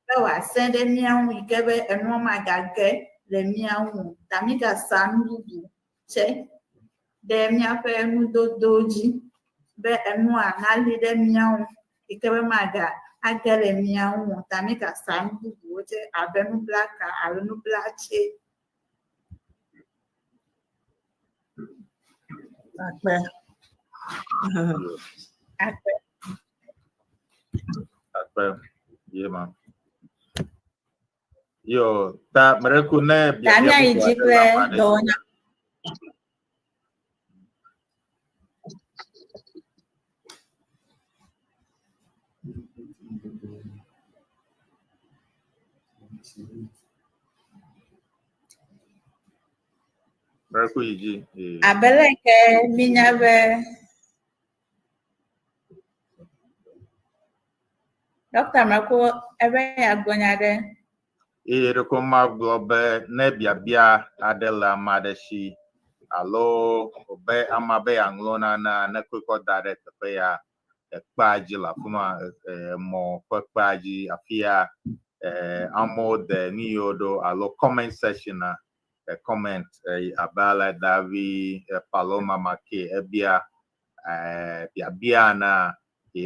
be wa sen de mian ikebe enu ma ga ge le mian wu tami ga san bubu che de mia pe nu doji be enu a na li de mia ikebe maga agele mia tami ka san bubu je abenu blaka alunu blache Akpe. Yeah, man. Yo, ta mereku ne tami a ijiple donya mereku iji. abeleke minyabe Dr. Marco ebe ya gonyade Ireko maglobe ne bia adela madeshi. Alo obe amabe anglona na nekweko dare tepe ya ekpaji la fuma mo kwekpaji afia amo de niyodo alo comment section na comment abala davi paloma make ebia bia na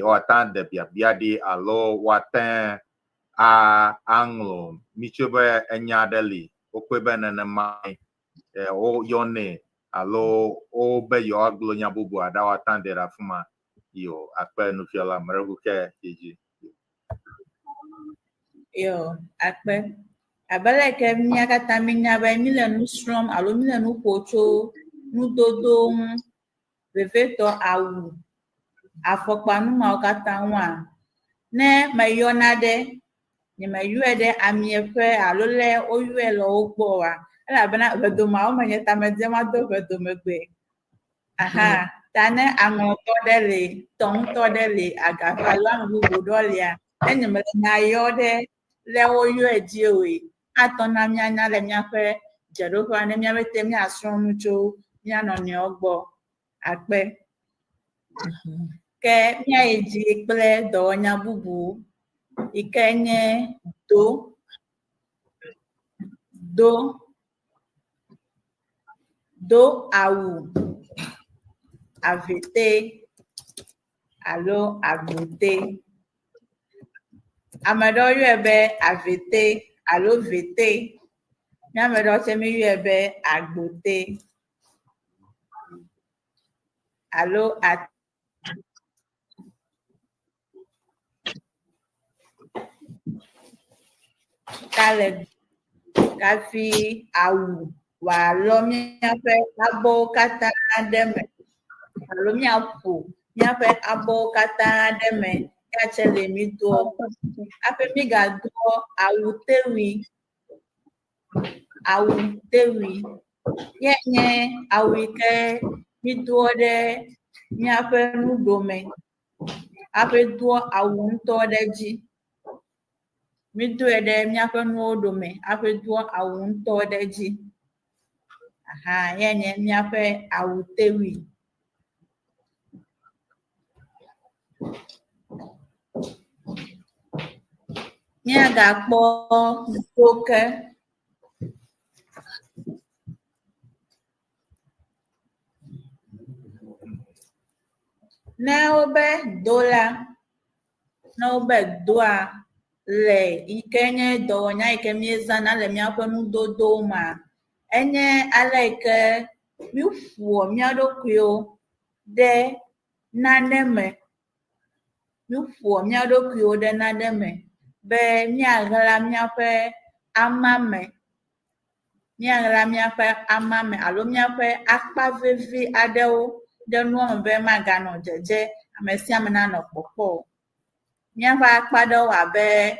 watan de bia di alo watan a anglo michobe enyadeli okwebe na mai o yone alo o be yo aglo nyabubu adawa tandera fuma yo akpe no fiala maragu ke iji yo akpe abeleke miakata minyabe mile nu strom alo mile nu pocho nu dodo veveto awu afokpa nu ma okata nwa ne mayonade ni mayuede amiefe alo le oyue lo ogbo wa ala bana vedo ma o manyeta medze ma do vedo megbe aha tane angoto dele tonto dele agafa lan bubu dolia enye me na yode le oyue diewe atona mianya le miafe jerofa ne miawete mi asronu cho mia no ni ogbo akpe ke mia eji ple do nya bubu ikenye do awu avete alo agbote amedo yuebe avete alo vete mi amedo chemi yuebe agbote alo kale kafi awu wa lo mi afe abo kata deme alo mi afu mi afe abo kata deme ya chele mi do afe mi ga do awu tewi ye awu ke mi do de mi afe nu dome afe do awu nto de ji mi do ede mi afe nu dome afe do awu nto de ji aha ye mi afe awu tewi mi aga kpo ntoke na obe doa le ikenye donya ikemieza na le miafe nu dodo ma enye aleke mi fuo mi adokuo de naneme mi fuo mi adokuo de naneme be mi agala miafe amame alo miafe akpa vevi adewo de nuo be magano jeje amesia mena no popo miafa akpa do wa be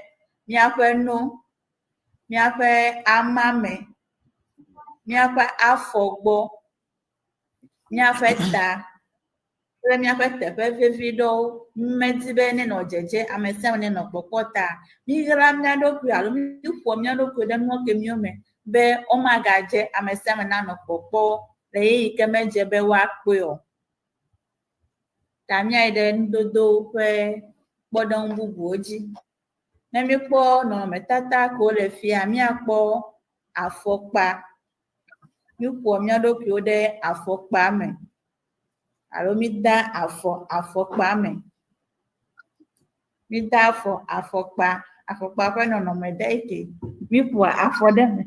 miaƒe no, miaƒe amame, miaƒe afɔgbɔ, miaƒe ta, kple miaƒe teƒe vevi ɖewo medi be nenɔ dzedze ame sia ame nenɔ kpɔkpɔ ta. Miɣla mía ɖokui alo miƒo mía ɖokui ɖe nuwo ke mío me be womagadze ame sia ame nanɔ kpɔkpɔ le yeyi ke medze be woakpɔe o. Ta míayi ɖe nudodo ƒe kpɔɖeŋu bubuwo dzi. Ne míkpɔ nɔnɔmetata kewo le fia, míakpɔ afɔkpa. Míƒo mía ɖokuiwo ɖe afɔkpa me alo mida afɔ afɔkpa me. Mida afɔ afɔkpa, afɔkpa ƒe nɔnɔme ɖe ke. Míƒoa afɔ ɖe me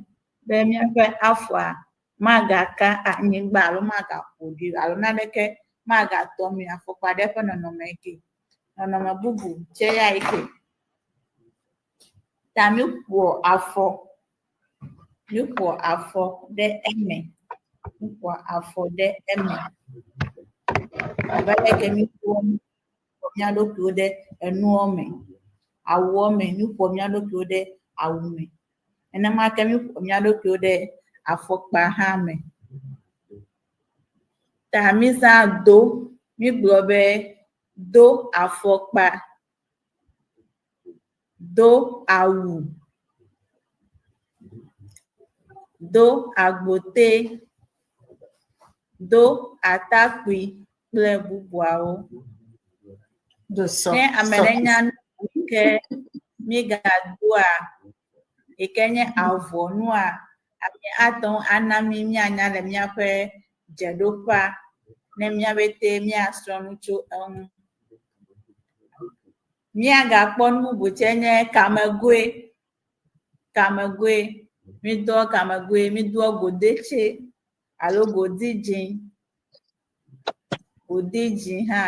be míaƒe afɔa magaka anyigba alo magaƒo ɖi alo naneke magatɔ mi. Afɔkpa ɖe ƒe nɔnɔme ke. Nɔnɔme bubu tse ya yi ke. Ta míƒo afɔ ɖe eme. Míƒo afɔ ɖe eme. Abe leke míƒo mía ɖokuiwo ɖe enuwo me, awuwo me, míƒo mía ɖokuiwo ɖe awu me. Nenema ke míƒo mía ɖokuiwo ɖe afɔkpa hã me. Ta mízã do, mígblɔ be do afɔkpa, do awu, do agbote, do atakpui kple bubuawo. Ne ame ɖe nya nu ke mígadoa, yi ke nye avɔnua, ame ate ŋu ana míanya le míaƒe dzeɖoƒea ne mía pɛtɛ míasrɔ̃ nu tso eŋu. Míagakpɔ nu bubu tse nye kamegoe. Kamegoe, mídoa kamegoe, mídoa godetsi alo godi dzĩ. Godi dzĩ hã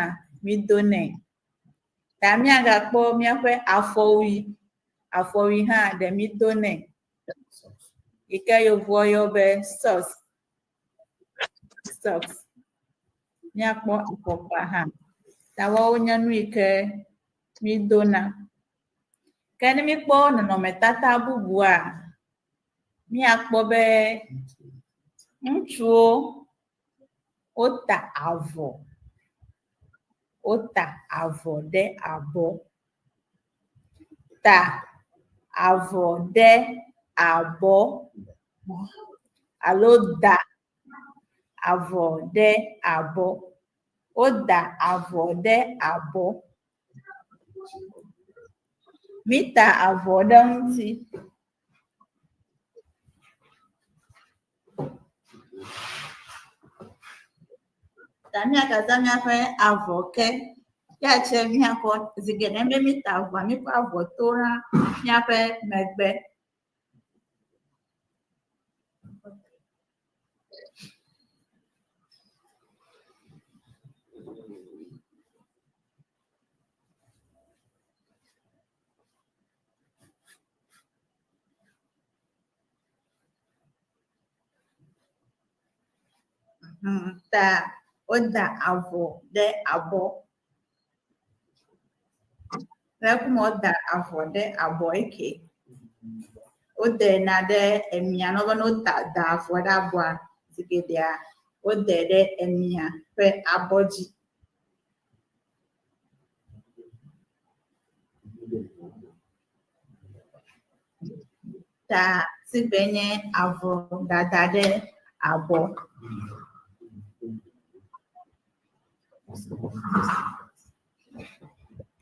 mídonɛ. Ta míagakpɔ míaƒe afɔwui. Afɔwui hã ɖe mídonɛ. Yi ke Yevuwo yɔ be socks. Socks. Míakpɔ afɔkpa hã. Ta woawo nye nu yi ke mídona. Ke ne míkpɔ nɔnɔmetata bubua, míakpɔ be ŋutsuwo wota avɔ. Wota avɔ ɖe abɔ. Ta avɔ ɖe abɔ alo da avɔ ɖe abɔ. Woda avɔ ɖe abɔ. Míta avɔ ɖe ŋuti. Ta míagaza míaƒe avɔ ke. Yatse míakɔ zi geɖe be míta avɔa, míkɔ avɔ to ɖa míaƒe megbe. Ta woda avɔ ɖe abɔ. Lekume woda avɔ ɖe abɔ eke. Wodena ɖe emia nɔbe ne da avɔ ɖe abɔa, zi geɖea wode ɖe emia ƒe abɔ dzi. Ta sigbe nye avɔ dada ɖe abɔ.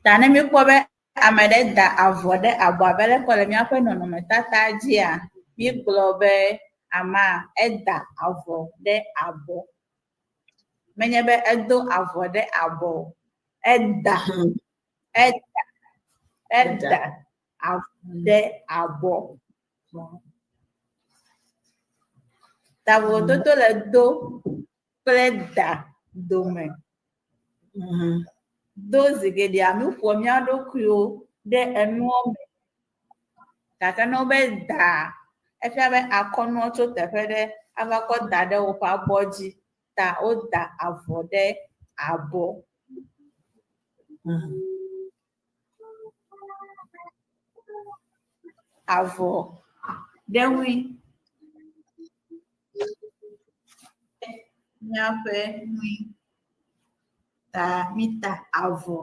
Ta ne míkpɔ be ame ɖe da avɔ ɖe abɔ abe leke le míaƒe nɔnɔmetata dzia, mígblɔ be amea eda avɔ ɖe abɔ. Menye be edo avɔ ɖe abɔ, eda avɔ ɖe abɔ. Ta vovototo le do kple da dome. Do zi geɖea míƒo mía ɖokuiwo ɖe enuwo me. Gake ne wobe da, efia be akɔ nuwo tso teƒe ɖe ava kɔ da ɖe woƒe abɔ dzi. Ta woda avɔ ɖe abɔ. avɔ ɖe ŋui. Míaƒe ŋui ta mita avɔ.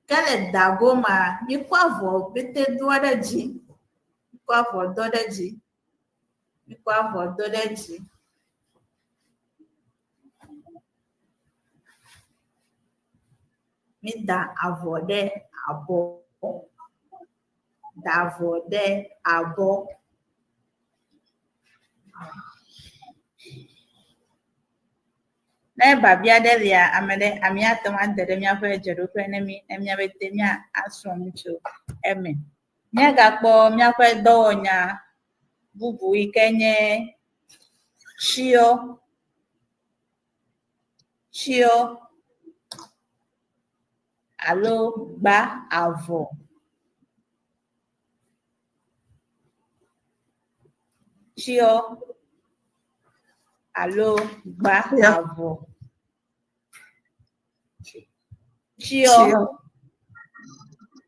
Ke le dago ma, míkɔ avɔ pete do ɖe dzi. Míkɔ avɔ do ɖe dzi. Míkɔ avɔ do ɖe dzi. Mida avɔ ɖe abɔ. Da avɔ ɖe abɔ. Ne babia ɖe lia, ame ɖe ate ŋu ade ɖe míaƒe dzeɖoƒe ne mí ne míabete míasrɔ̃ nu tso eme. Míagakpɔ míaƒe dɔwɔnya bubu yi ke nye tsyɔ, alo gba avɔ. Tsyɔ alo gba avɔ.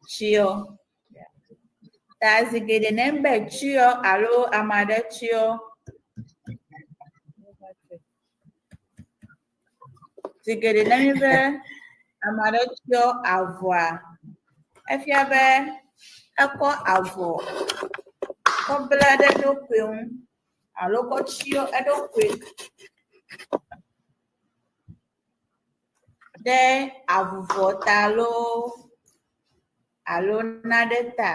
Tsyɔ. Ta zigede ne be tsyɔ alo ame aɖe tsyɔ. Zigede ne mi be ame aɖe tsyɔ avɔa, efia be ekɔ avɔ kɔ bla ɖe eɖokui ŋu alo kɔ tsyɔ eɖokui ɖe avuvɔta alo naɖe ta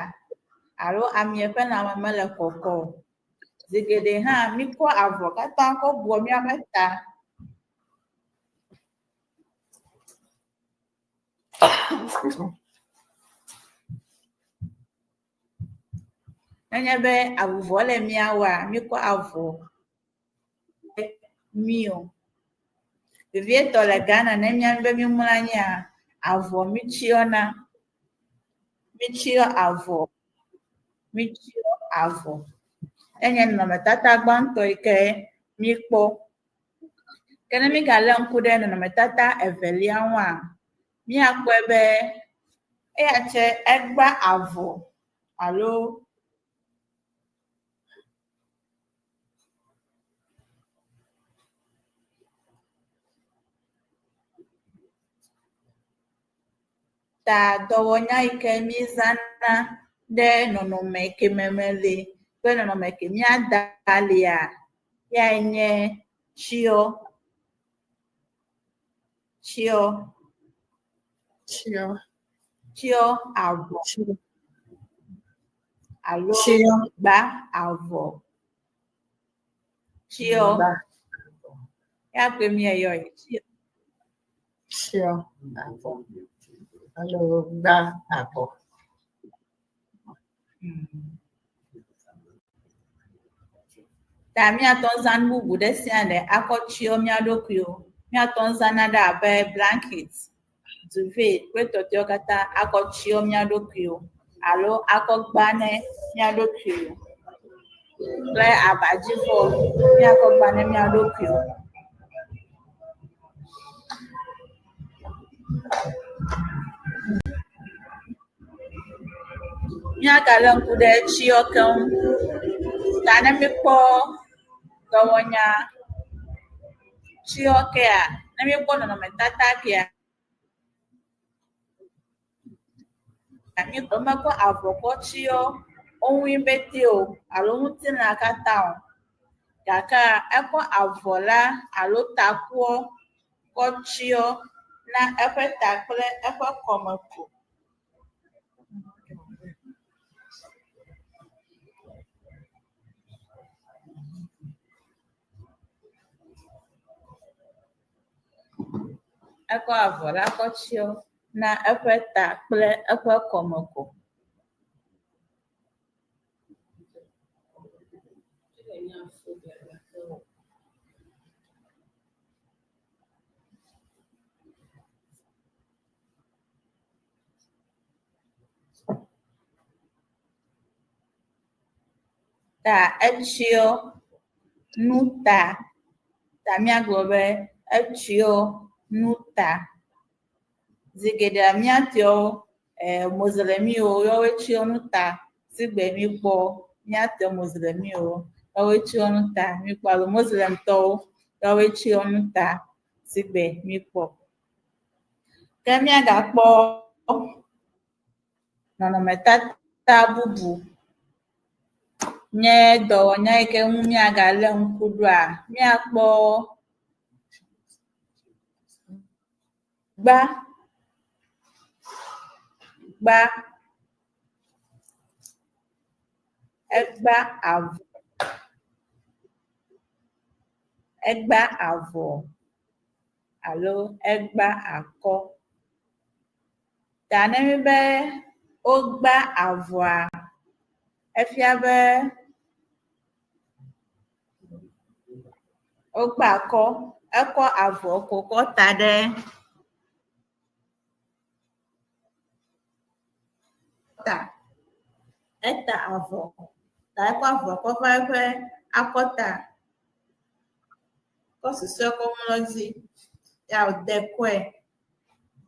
alo amia ƒe lãme mele kɔkɔ o. Zigede hã míkɔ avɔ katã kɔ bɔ míaƒe ta. Nenye be avuvɔ le míawoa, míkɔ avɔ mío. Vevietɔ le Ghana ne mía be mímlɔ anyia, avɔ mítsyɔna. Mítsyɔ avɔ. Mítsyɔ avɔ. Enye nɔnɔmetata gbãtɔ yi ke míkpɔ. Ke ne mígale ŋku ɖe nɔnɔmetata evelia ŋua, míakpɔe be eya tse egba avɔ alo ta dɔwɔnya yi ke mízãna ɖe nɔnɔme ke me le ƒe nɔnɔme ke míada lia, yae nye tsyɔ. Tsyɔ avɔ alo gba avɔ. Tsyɔ. Ya kpe míeyɔe. Tsyɔ avɔ alo gba avɔ. Ta míatɔ zãnu bubu ɖe sia ɖe akɔ tsyɔ mía ɖokuiwo. Míatɔ zãna ɖe abe blanket, duvet kple tɔtɔewo katã akɔ tsyɔ mía ɖokuiwo alo akɔ gba ne mía ɖokuiwo. Kple abadzivɔ míakɔ gba ne mía ɖokuiwo. Míagale ŋku ɖe tsyɔ ke ŋu. Ta ne míkpɔ dɔwɔnya tsyɔ kea, ne míkpɔ nɔnɔmetata kea, mekɔ avɔ kɔ tsyɔ eŋui bete o alo ŋutilã katã o. Gake ekɔ avɔ la alo takuɔ kɔ tsyɔ na eƒe ta kple eƒe kɔme ko. Ekɔ avɔ la kɔ tsyɔ na eƒe ta kple eƒe kɔme ko. Ta etsyɔ nu ta. Ta míagblɔ be etsyɔ nu ta. Zigedea míatɔwo, moslemiwo, yawoe tsyɔ nu ta. sigbe mi kpɔ míate moslemiwo yawoe tsyɔ nu ta mi kpɔ alo moslemtɔwo yawoe tsyɔ nu ta sigbe mi kpɔ. Ke míagakpɔ nɔnɔmetata bubu nye dɔwɔnya yi ke ŋu míagalé ŋku ɖoa, míakpɔ gba egba avɔ alo egba akɔ. Ta ne mi be wogba avɔa, efia be wogba akɔ, ekɔ avɔ ko kɔ ta ɖe ta, eta avɔ, ta ekɔ avɔ kɔ va eƒe akɔta, kɔ susue kɔ mlɔ dzi ya wòde kɔe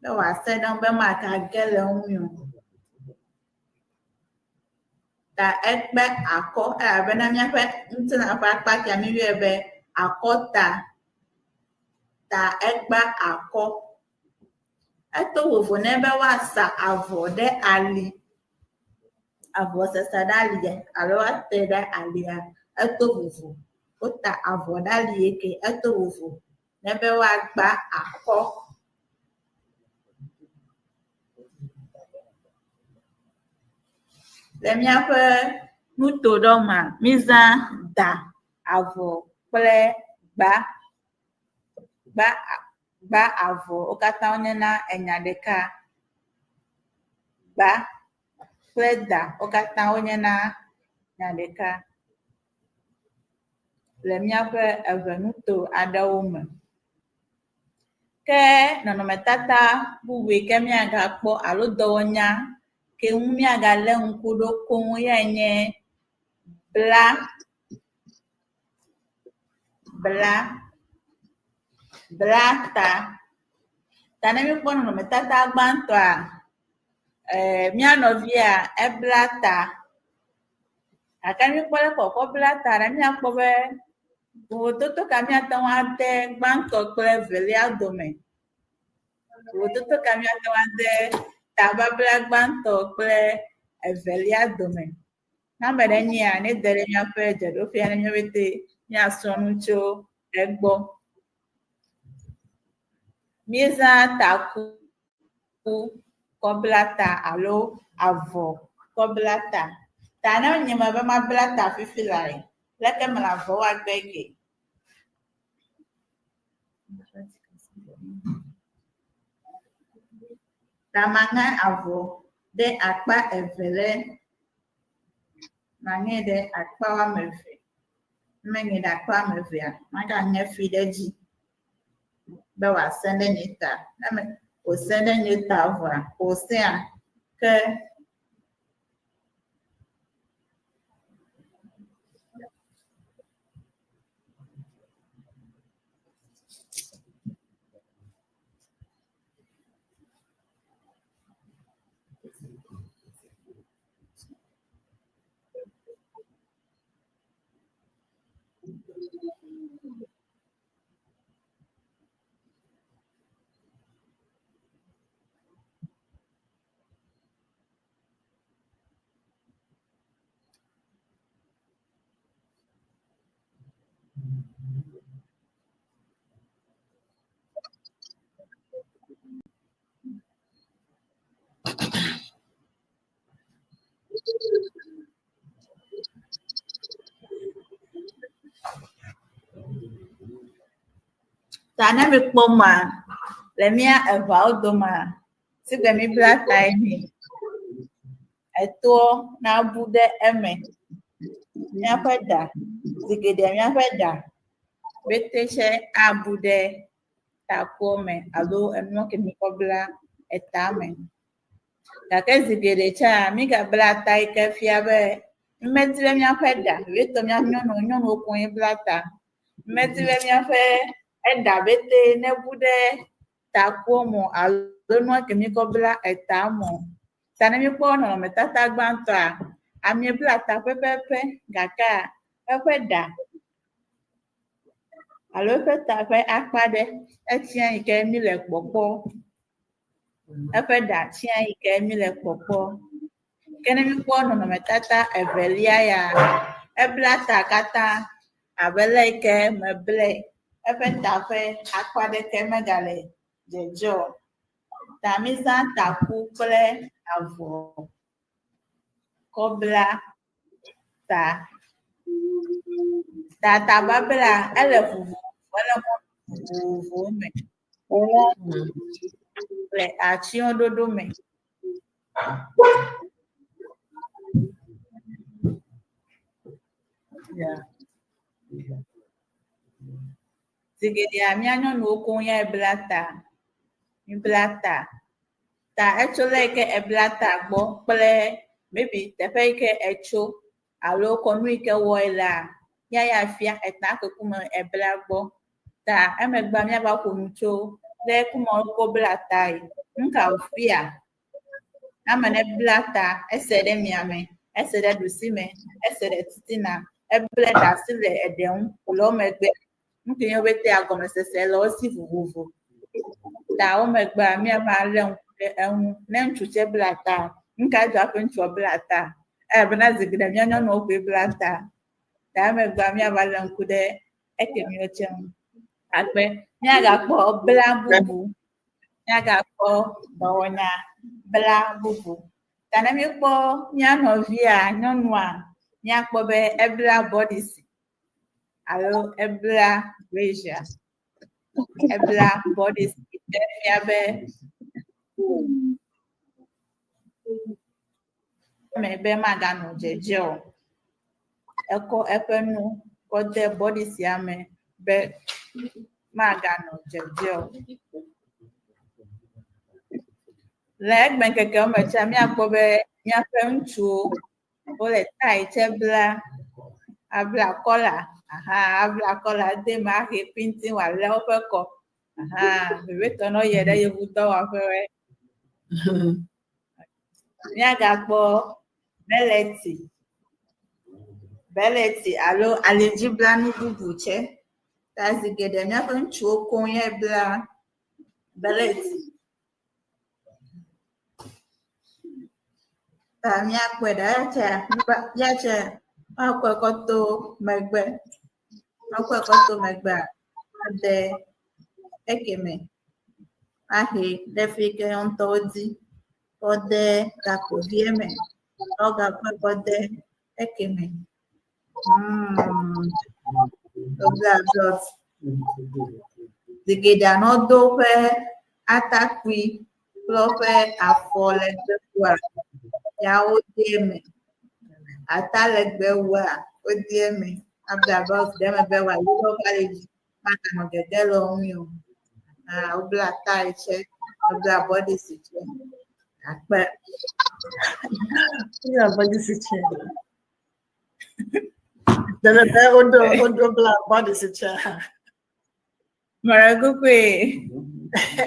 be wòase ɖe ŋu be magage le ŋui o. Ta egbe akɔ elabena míaƒe ŋutilã ƒe akpa kia mi yɔe be akɔta. Ta egba akɔ. Eto vovo ne be woasa avɔ ɖe ali, avɔ sese ɖe alia alo woate ɖe alia, eto vovo. Wota avɔ ɖe ali yi ke eto vovo ne be woagba akɔ. Le míaƒe nuto ɖewo mea, mízã da, avɔ kple gba avɔ wo katã wonye na enya ɖeka. Gba kple da wo katã wonye na enya ɖeka le míaƒe eʋenuto aɖewo me. Ke nɔnɔmetata bubu yi ke míagakpɔ alo dɔwɔnya ke ŋu míagalé ŋku ɖo koŋ yae nye bla ta. Ta ne míkpɔ nɔnɔmetata gbãtɔa, mía nɔvia ebla ta. Gake ne míkpɔ le kɔkɔ bla ta ɖe míakpɔ be vovototo ka míate ŋu ade gbãtɔ kple evelia dome. Vovototo ka míate ŋu ade tababla gbãtɔ kple evelia dome. Ne ame ɖe nyia, ne de ɖe míaƒe dzeɖoƒea ne mía pɛte míasrɔ̃ nu tso egbɔ. Míezã taku kɔ bla ta alo avɔ kɔ bla ta. Ta ne nye me be mabla ta fifi lae, leke mele avɔ woagbe ke? Ta maŋe avɔ ɖe akpa evele, maŋe ɖe akpa woame eve. Ne meŋe ɖe akpa woame evea, magaŋe fi ɖe dzi be wòase ɖe nye ta. Ne wòse ɖe nye ta vɔa, wòsea ke ta ne mikpɔ ma le mía eʋawo domea, sigbe mi bla tae mi, etoɔ nabu ɖe eme. Míaƒe ɖa, zigeɖea míaƒe ɖa bete tsɛ abu ɖe takuɔ me alo enuɔ ke mikɔ bla etame. Gake zigeɖe tsɛa, migabla ta yi ke fia be mmedi be míaƒe ɖa, vevetɔ mía nyɔnuwo koe bla ta. Mmedi be míaƒe eɖa bete nebu ɖe takuɔ me alo nua ke mikɔ bla eta me. Ta ne mikpɔ nɔnɔmetata gbãtɔa, Ami bla ta pepepe gaka da. Alo pe ta pe akpade etien ike mi le popo. Da tien ike mi le popo. Kene mi po no metata evelia ya. Ebla ta kata abele ike meble. Ta pe akpade ke megale jejo. Tamisa taku kple avo. Kobla ta babla ele vuvu wala mo vuvu me. Le action dodo me. Yeah. Zigede amianyo no konya eblata. Iblata. Ta actually ke eblata gbo ple maybe tepe ke echo alo konu ike woila ya fia eta ko kuma ebla gbo ta emegba mi aba ko ncho le kuma ko blata yi nka ofia amane blata esede miame esede dusime esede titina eble da sile edeun lo megbe nkinyo bete agomesese lo si vuvu ta o megba mi aba le nenchuche blata nka jo apenchu blata bena zigide mi anyo no kwe blata ta megba mi aba le nkude ekemi ochem agbe mi aga po bla bubu mi aga po donya bla bubu ta na mi po mi anovia nyonua mi akpo be ebla bodies alo ebla brazier ebla bodies mi abe me magano jeje eko epenu kode body siame be magano jeje leg ben keke o mecha mi akpo be mi afenchu o le tai chebla abla kola abla kola de ma he pinti wa le o fe ko bebe tono yede yevu do wa fe mi aga po beleti alo aleji blanu bubuche tazi gede mi afun chu konye bla beleti ta mi akweda yache akwekoto megbe de ekeme ahe defike ontodi ode kakodieme oga kwekode ekeme Observe Zigeda no do pe atakui profe afole wa ya odieme atalegbe wa odieme about them be wa you college maka no gede lo mi o obla tai che obla body situ akpe ya body situ Dele be odo bla body situ Maragukwe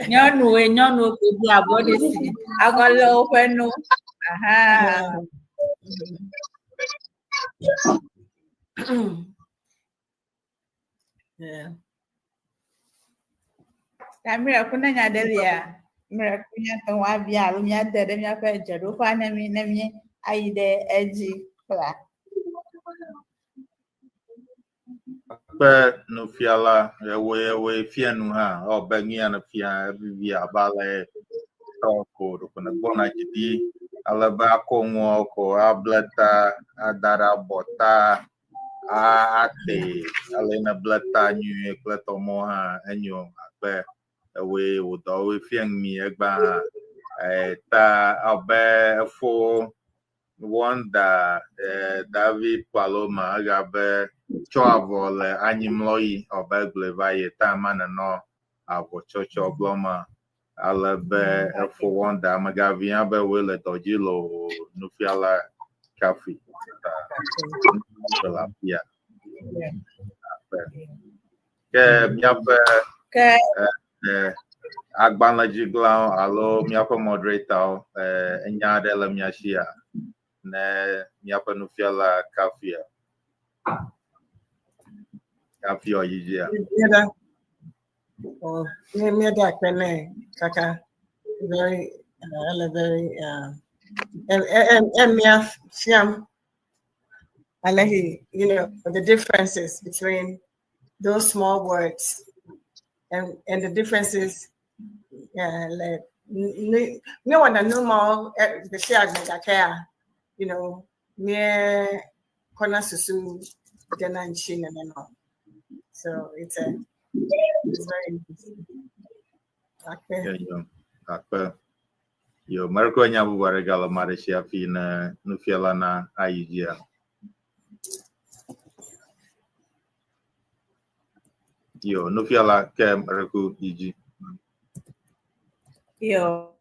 nyonu ko bla body situ agolo kwenu Yeah. Tamira kuna nyadelia mira kunya to wa bia lu nya dede nya fa jedo fa na mi ayide eji kla Pe no fiala we fianu ha o bengia na fia bibia bale ko do na bona jidi alaba ko ngo ko ablata adara bota ate alena blata nyu kleto mo ha enyo pe we o do we fiang mi egba ta abe fo wanda David Paloma agabe choavole animloi obegle vaie tamana no avo chocho bloma alebe fo wanda magavia be wele dojilo nufiala kafi la pia ke miape agbana jigla alo miape moderator enyade la miashia ne miaƒe nufiala kafia. Kafia yijia. Oh, me da kwene kaka very very and me fiam. I like you know the differences between those small words and the differences like no one no more the share that you know near corner susu denanchin and all. So it's very interesting. Okay. Yo, Marco nyabu baragala marishia fina nufiala na ayijia. Yo, nufiala kem reku iji. Yo,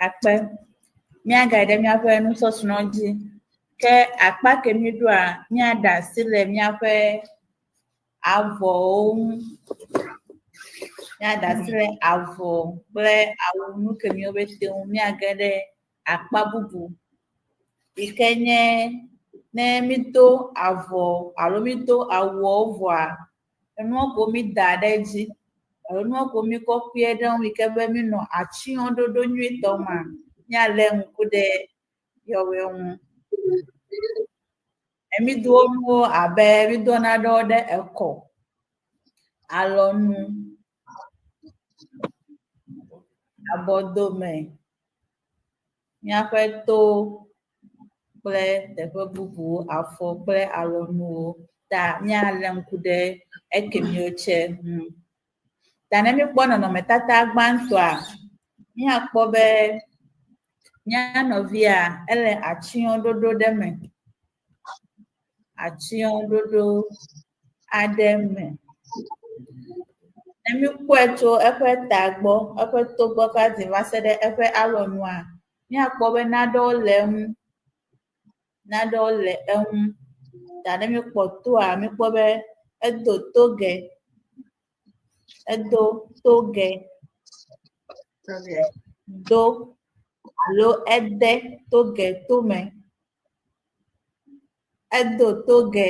akpe. Miaga de miape no so snoji. Ke akpa ke mi do a miada sile miape avo. Miada sile avo. Ble awu nu ke mi obete miaga de akpa bubu. Ikenye ne mito avo, alo mito awo voa. Enu ko mi da deji. Enu ko mi ko pie dan wi ke be mi no achi ododo nwi to ma. Nya le nkude yowe hu. Emi do mu abe mi do na do de eko. Alonu abodome. Nya fe to ple teƒe bubu afɔ kple alɔnuwo ta míale ŋku ɖe ekemiwo tse ta ne míkpɔ nɔnɔmetata gbãtɔa míakpɔ be mía nɔvia ele atsyɔ̃ɖoɖo ɖe me atsyɔ̃ɖoɖo aɖe me ne míkpɔe tso eƒe ta gbɔ eƒe to gbɔ kadi va se ɖe eƒe alɔnua míakpɔ be naɖewo le eŋu naɖewo le eŋu ta ne míkpɔ toa míkpɔ be edo togɛ do alo ede togɛ tome edo togɛ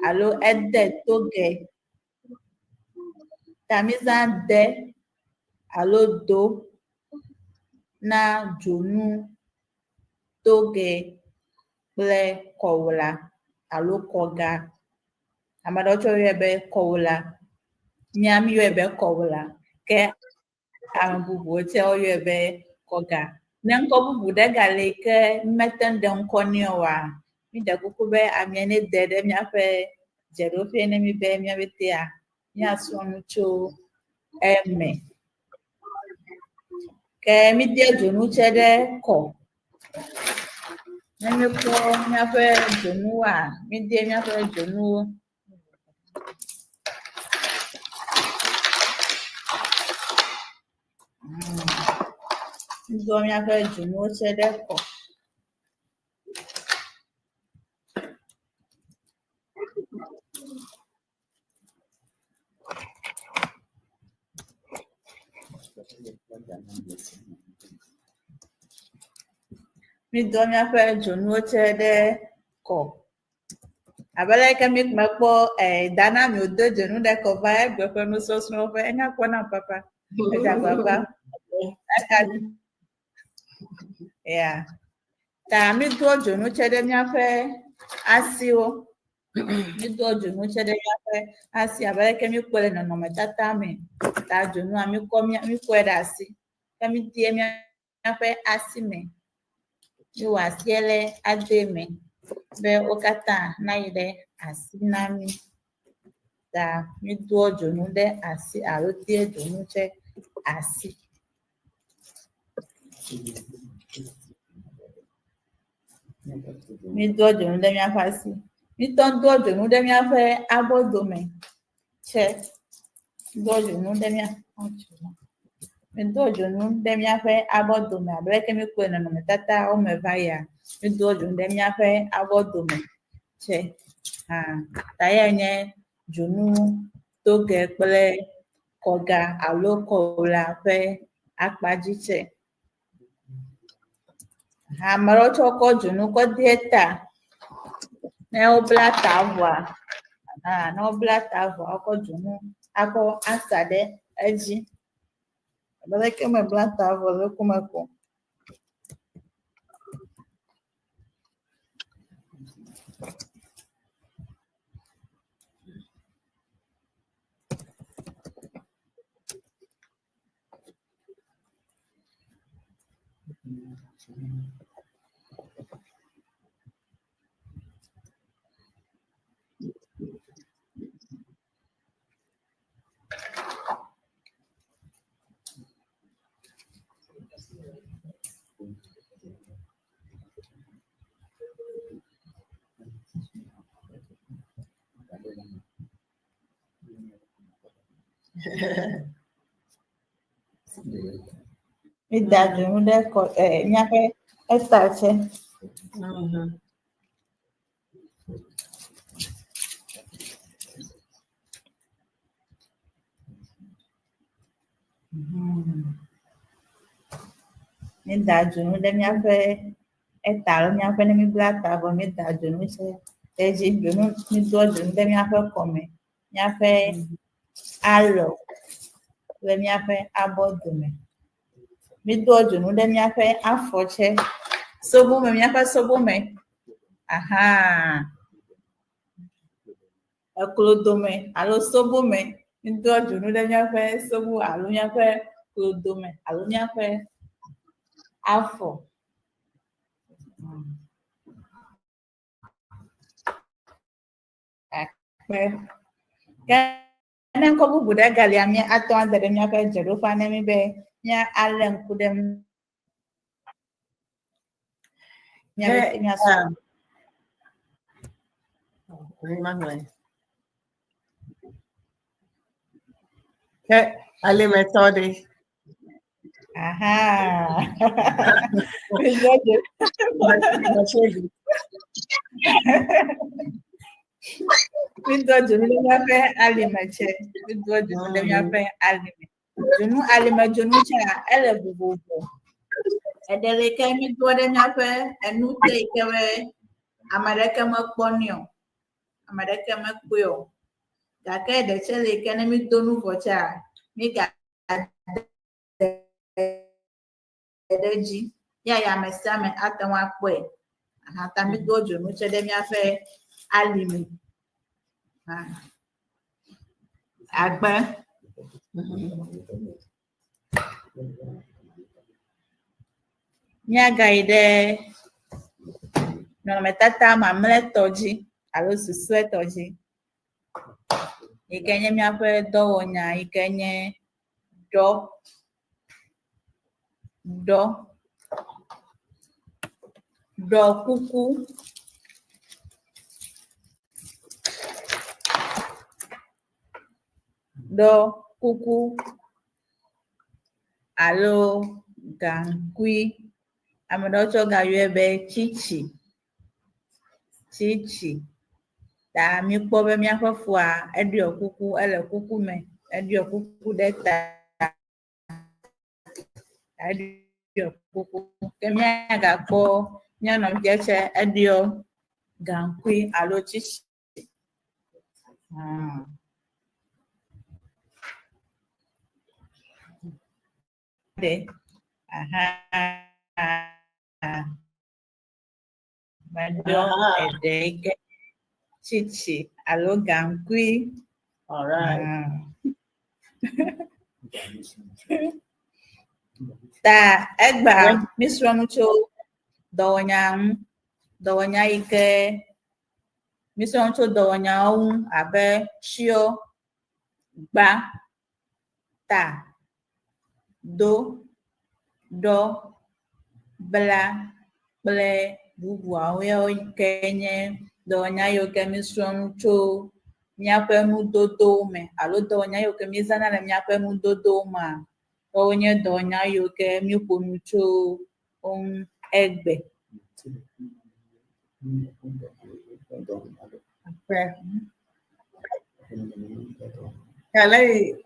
alo ede togɛ ta mízã de alo do na dzonu togɛ kple kɔwla alo kɔga. Ame aɖewo tsɛ yɔe be kɔwla. Mía míyɔe be kɔwla ke ame bubuwo tsɛ woyɔe be kɔga. Ne ŋkɔ bubu ɖe gali ke mete ŋu ɖe ŋkɔ nɛ oa, míɖe kuku be amia ne de ɖe míaƒe dzeɖoƒe ne mí be míabetea míasrɔ̃ nu tso eme. Ke míde dzonu tsɛ ɖe kɔ. Ne míkpɔ míaƒe dzonuwoa, míde míaƒe dzonuwo. Mídɔ míaƒe dzonuwo tsɛ ɖe kɔ. Mídɔ míaƒe dzonuwo tsɛ ɖe kɔ. Abe leke mekpɔ Dana mi wòdo dzonu ɖe kɔ va egbe ƒe nusɔsrɔ̃ ƒe enya kpɔ na papa. Edze agbagba. Ya. Ta mídoa dzonu tsɛ ɖe míaƒe asiwo. Mídoa dzonu tsɛ ɖe míaƒe asi abe leke míkpɔe le nɔnɔmetata me. Ta dzonua míkɔe ɖe asi. Ke mídie míaƒe asi me. Míwɔ asia le ade me be wo katã nayi ɖe asi na mí. Ta mídoa dzonu ɖe asi alo de dzonu tsɛ asi. Mídoa dzonu ɖe míaƒe asi. Mítɔ doa dzonu ɖe míaƒe abɔdome tsɛ. Mídoa dzonu ɖe mídoa dzonu ɖe míaƒe abɔdome abe leke míkpɔe le nɔnɔmetata wɔme eva ya. Mídoa dzonu ɖe míaƒe abɔdome tsɛ. Ta ya nye dzonu togɛ kple kɔga alo kɔwla ƒe akpadzi tsɛ. Hamaro choko junu ko dieta. Ne obla tavwa. No obla tavwa ko junu. Ako asade eji. Bale ke me bla tavwa le kumako. Idade muda ko nyafe estache. Idade muda nyafe etalo nyafe ne mi blata bo mi idade mu se eji junu mi do junu de nyafe come. Nyafe alo. Le nyafe abodume. Mi do junu de nyafe afoche. Sobo me nyafe sobo me. Aha. Klodome alo sobome ndo junu de nyafe sobo alo nyafe klodome alo nyafe afọ. Kene ko bu buda gali ami ato andere nyafe jero fa ne mi be nya alen kudem nya be nya so. Ale metode. Aha. Mido junu de nyafe alimeche. Mido junu de nyafe alime. Junu alime junu cha ele bububu. Edele ke mido de nyafe enu te ikewe amadeke makponio. Amadeke makpuyo. Gake de chele ke ne mido nu vocha. Mi ga edeji. Ya mesame atanwa kwe. Aha ta mido junu che de nyafe alime. Agba. Nyaga ide no metata mamle toji alo susue toji. Ikenye miape dowonya ikenye do kuku alo gankui amedocho gayebe chichi da mi kpo be miaƒe fua eɖiɔ kuku ele kuku me eɖiɔ kuku ɖe ta eɖiɔ kuku ke miagakpɔ mianɔvia tsɛ eɖiɔ gaŋkui alo tsitsi. Meɖiɔ eɖe ke tsitsi alo gaŋkui. All right. Ta egba misrɔ̃ tso dɔwɔnya ŋu, dɔwɔnya yi ke misrɔ̃ tso dɔwɔnyawo ŋu abe tsyɔ, gba, ta, do, ɖɔ, bla kple bubuawo yawo yi ke nye dɔwɔnya yiwo ke misrɔ̃ tso míaƒe nudodowo me alo dɔwɔnya yiwo ke mízãna le míaƒe nudodowo mea, woawo nye dɔwɔnya yiwo ke míeƒo nu tso wo ŋu egbe.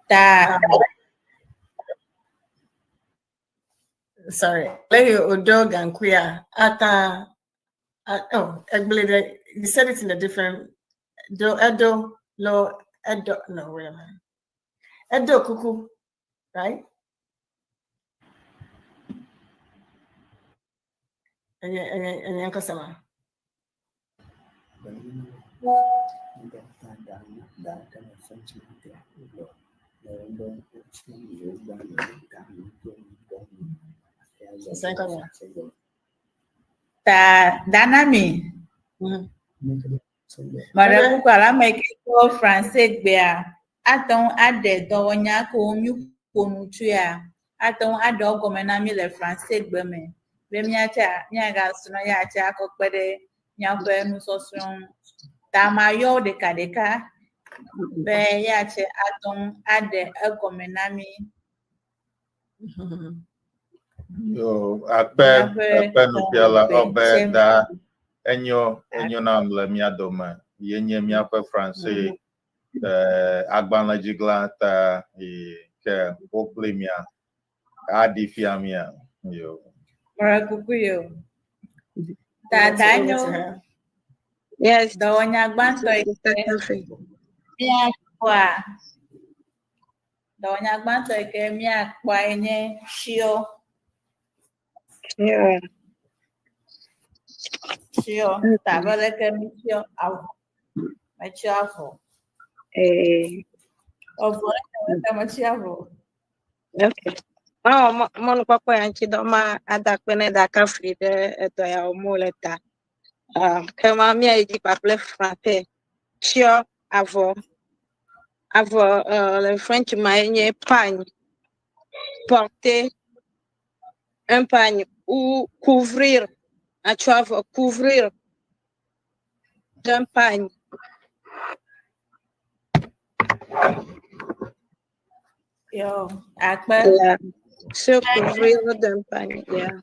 Ta sorry. Lehi Odog and Queer. I believe that you said it in a different. No, wait a minute. Edo Kuku, right? And Yankasama. Ta Danami. Mara kukwara make ko français gbe a aton ade do wonya ko mi konu tu a aton ade ogomena mi le français gbe me be mi acha mi aga suno ya acha akokpede nya ko enu sosun ta ma yo de kadeka be ya che aton ade ogomena mi Yo, akpe no piala obe da enyo na mle mia doma yenye mia pe français agbana jigla ta ke okle mia adi fia mia yo mara kukuyo ta danyo Yes. do wonya gbanto mia kwa do wonya gbanto ke mia kwa enye shio Yeah. Sure, tabale que me sure avo, me sure avo. Ovo que me sure avo. Okay. Oh, mon papa yanchi doma adakpene daka fride eto ya omoleta. Kema mi a dit pas français. Chio avant le French m'a pagne. Porter un pagne ou couvrir. À couvrir d'un pagne. Yo, akpe. Yeah. Se couvrir d'un pagne. Yeah.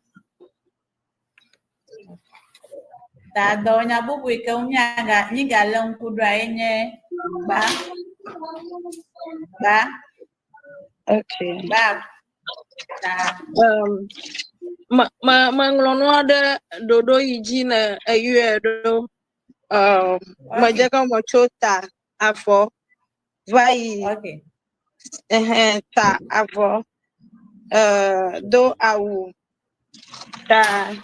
Ta donya bubu ke umyaga nyigale nkudwa enye ba. Okay. Ba. Ta. Manglono de dodo yiji na ayuedo. Majeka mochota afo. Vai. Okay. Ta afo. Do awu. Ta.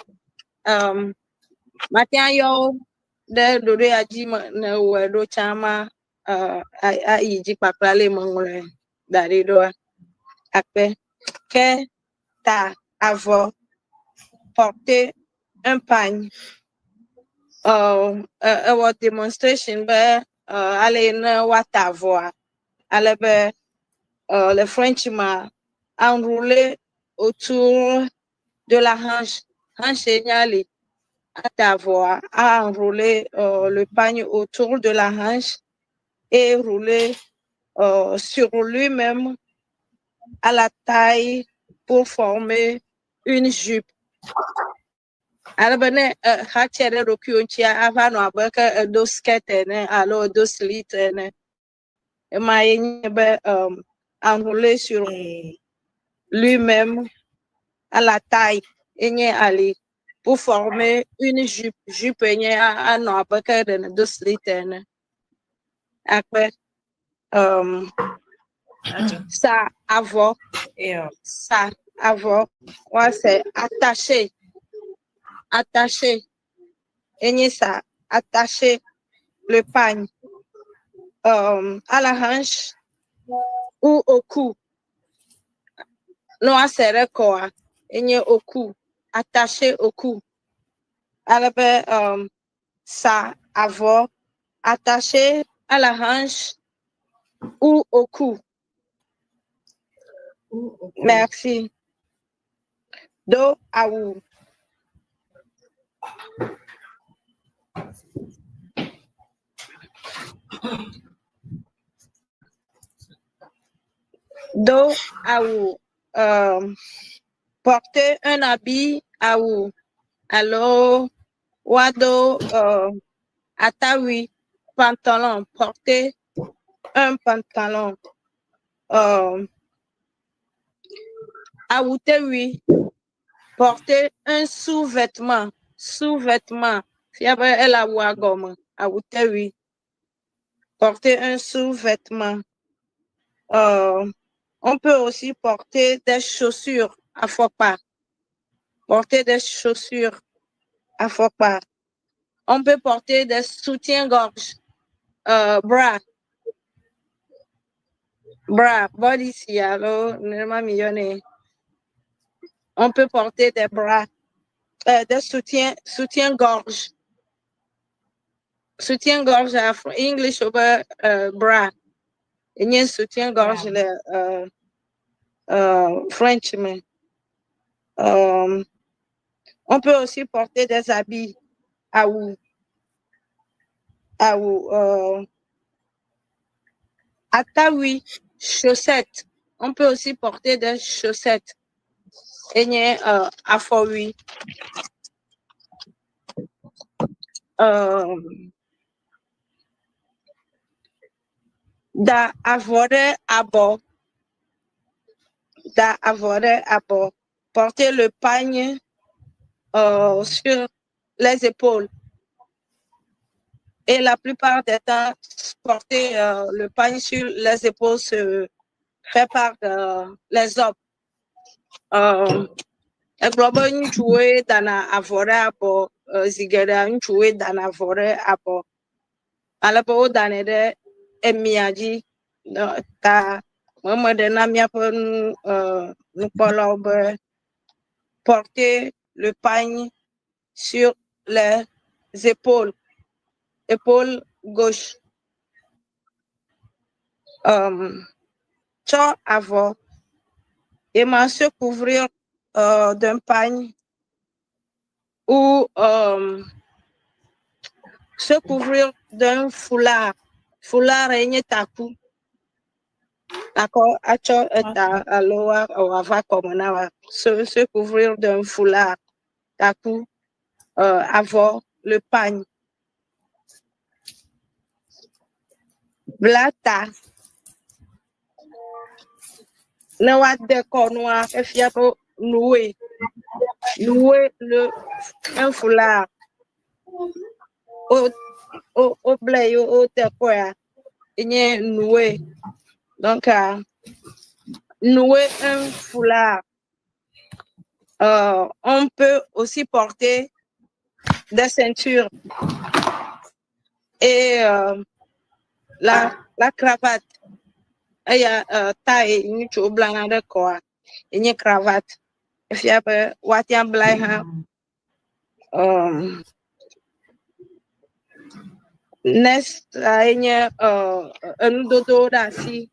Matiayo de dodo yaji na wedo chama. A yiji paplale mangole. Dari doa. Akpe. Que ta avant porter un pagne. Our demonstration be aller na wata voix. Aller be le Frenchman enroulé autour de la hanche signalée à ta voix, à enrouler le pagne autour de la hanche et rouler sur lui-même à la taille pour former une jupe. Albane hachere rokyonchia avano abaka do sketene alo do slitene mayenbe enroulé sur lui-même à la taille enye ali pour former une jupe enye ano abaka do slitene après ça avant ouais c'est attacher et ça attacher le pagne à la hanche ou au cou non à serrer quoi et au cou attacher au cou alors ça avant attacher à la hanche ou au cou. Merci. Do aou. Do aou. Porter un habit aou. Alors, wado atawi pantalon. Porter un pantalon. Aoutewi. porter un sous-vêtement. Sous-vêtement. Fiabe elle a gomme. A oui. Porter un sous-vêtement. On peut aussi porter des chaussures à faux pas. Porter des chaussures à faux pas. On peut porter des soutiens-gorge. Bras. Bras. Body ici, alors, on peut porter des bras. Des soutiens-gorge. Soutien-gorge à English over bra. Il y a un soutien-gorge le French, mais on peut aussi porter des habits à taoui, chaussettes. On peut aussi porter des chaussettes. Il y a à foui. Da avore à bord. Porter le pagne sur les épaules. Et la plupart des temps, porter le pagne sur les épaules se fait par les hommes. Global une jouée dans la avore à bord, zigera une jouée dans la avore à bord. À la bord dans les emiaji, ta maman de namia pour nous porter le pagne sur les épaules gauche. Ça avant et se couvrir d'un pagne ou se couvrir d'un foulard et taku. D'accord, à l'oa ou avant comme se couvrir d'un foulard taku avant le pagne. Blata. Ne wa de cornoir et fiapo noué un foulard au blé au te quoi il est noué donc nouer un foulard. On peut aussi porter des ceintures et la cravate. Il y a taille une chose blanche de quoi il y a cravate. Et puis après what y a blanc next il y a un dodo assis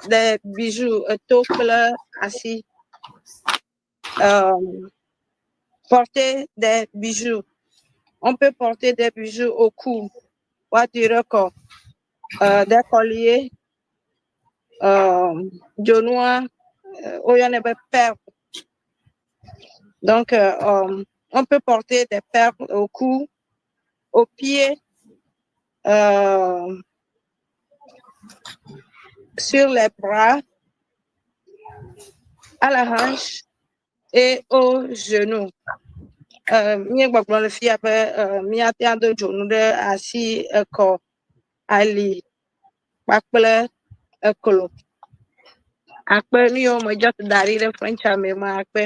des bijoux tople assis porter des bijoux. On peut porter des bijoux au cou, du record, des colliers, de noix, où il y en avait perles. Donc, on peut porter des perles au cou, aux pieds, sur les bras, à la hanche et aux genoux. Mi gbɔgblɔ le fia be míatea do dzonu ɖe asi ekɔ ali kpakple eklo akpe nu yiwo me dzɔ da ɖi ɖe French me ma akpe.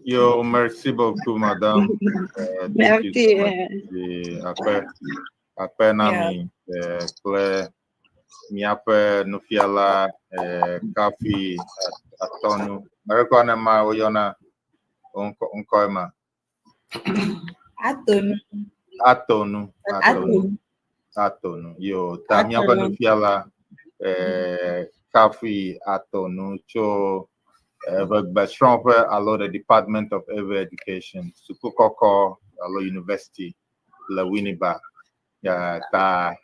Yo, merci beaucoup, madame. Merci. Akpe nami kple miaƒe nufiala kafi atɔnu. Merekɔ ne ma woyɔna ŋkɔe ma. Atɔnu. Yo, ta miaƒe nufiala kafi atɔnu tso Eʋegbe Srɔ alo the Department of Early Education, Sukukɔkɔ alo University le Winneba. Ta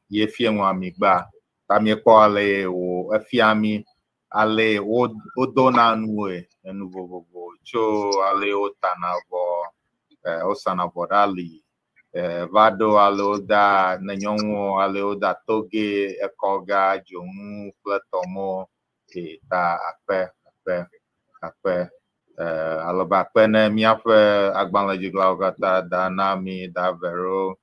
ye fie ŋu ami gba ta mi kpɔ ale wo efia mi ale wo dona nue enu vovovo tso ale wo tana vɔ wo sana vɔ ɖe ali va ɖo ale wo da ne nyɔnuwo ale wo da toge ekɔga dzonu kple tɔmɔ ta akpe akpe alaba pene miape agbanleji glaugata da nami da vero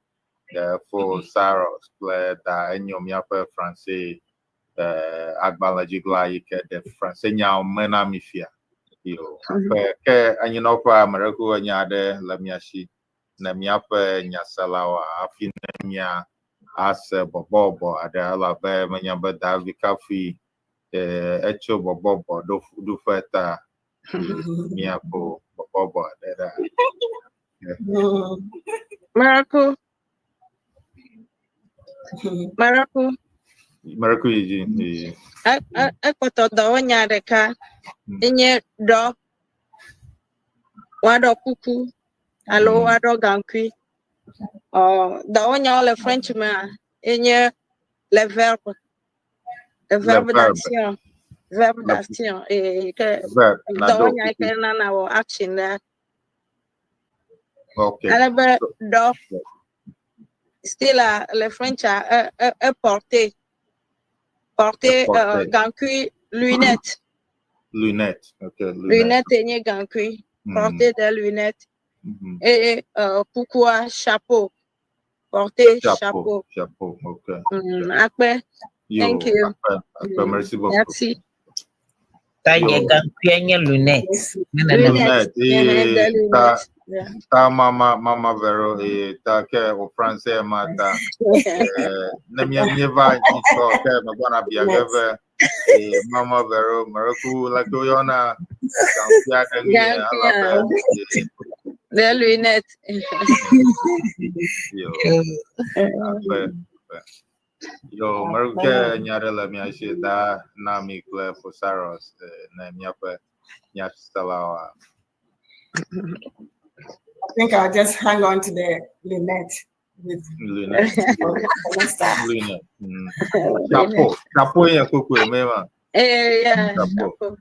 for saros ple da enyo miape français agbanleji glaike de français nya mena mifia yo ke anyino pa maraku anyade la miashi na miape nya salawa afina mia as bobo ada la be manya bada vikafi echo bobo do feta miapo bobo ada Maracu. maraku yiji Ekoto do nyareka. Inye do. Wado kuku. Alo wado gankui. Do nya le Frenchman. Inye le verbe. Le verbe d'action. Verbe d'action. Et que do nya ke na wo action there. okay Alors, do. Still le French porté gankui lunettes. Okay, Lunettes et gankui. Porter des lunettes. Et pourquoi chapeau? Porter chapeau. Okay. Après, thank you. Après, merci beaucoup. Merci. Tanya gankui lunettes. Lunettes. Ta mama vero ta ke o français mata na mi va ito ke magana biageve mama vero maraku la koyona kampia dani ala Des lunettes. Yo maruke nyare la mi ashida na mi kle for saros na mi apa nyastalawa. I think I'll just hang on to the lunette. Lunette. Chapeau ya kuku mema. Yeah. Chapeau.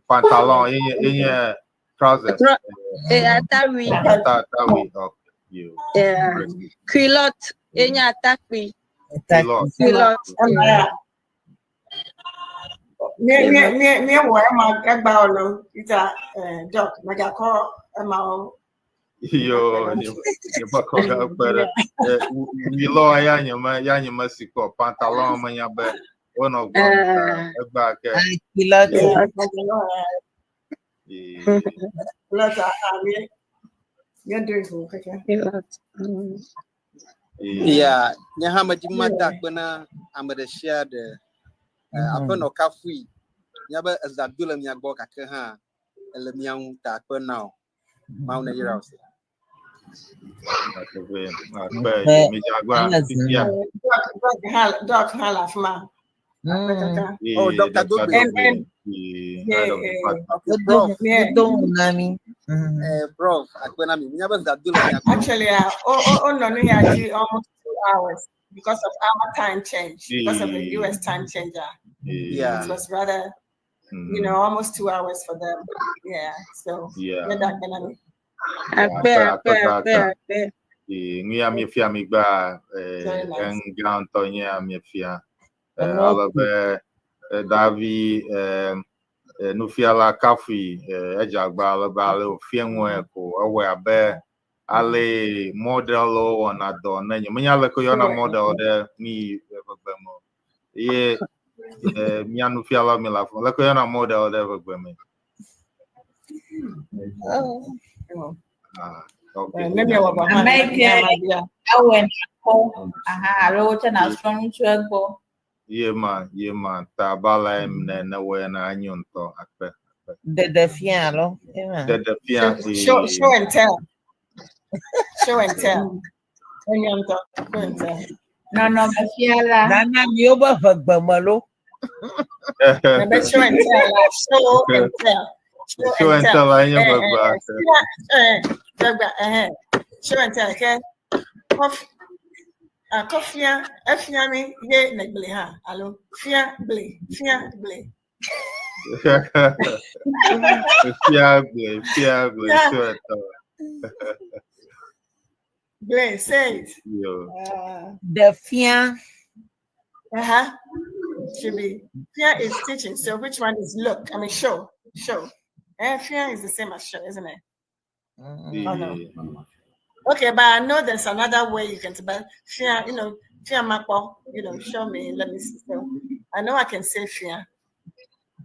Pantalon in trousers. Atawi. Okay. Yeah. Culotte. Atawi. Culotte. Near where my Gagbalo is a doc, my Gako, Yo, you bakoga better. We law Yanya Mexico, Pantalon, Manyabe, one of them, back. You're doing yeah, Nyahama Jimata Bena, I'm the share the Apprende Eʋe Nyaba as that Dula Nyaboka Kaha, Elemian Takper now, Mount Eros. Doc Halafma. Oh, Dr. Goodwin. Prof, actually, almost 2 hours because of our time change, because of the US time changer. Yeah, it was rather, almost 2 hours for them. Yeah, so that Davi Nufiala Kafi Ejagba Balo Fienwe ko awe abe ale model on adon na nyanya le ko yona model de mi egbemo ye mi Nufiala mi la fo le ko yona model de egbemo okay Yema tabala na we na anyonto akpe de fialo de fia show and tell anyonto show and tell no fiala nana mi oba fagbamalo na show and tell show and tell anya show and tell okay coffee, Fiami, ye negle ha. Allo, fia ble. Ble, say it. The fia. Should be. Fia is teaching. So which one is look? I mean, show. show. Fia is the same as show, isn't it? Yeah. Oh no. Okay, but I know there's another way you can say, but Fia, Fia Mapo, show me, let me see. So I know I can say Fia.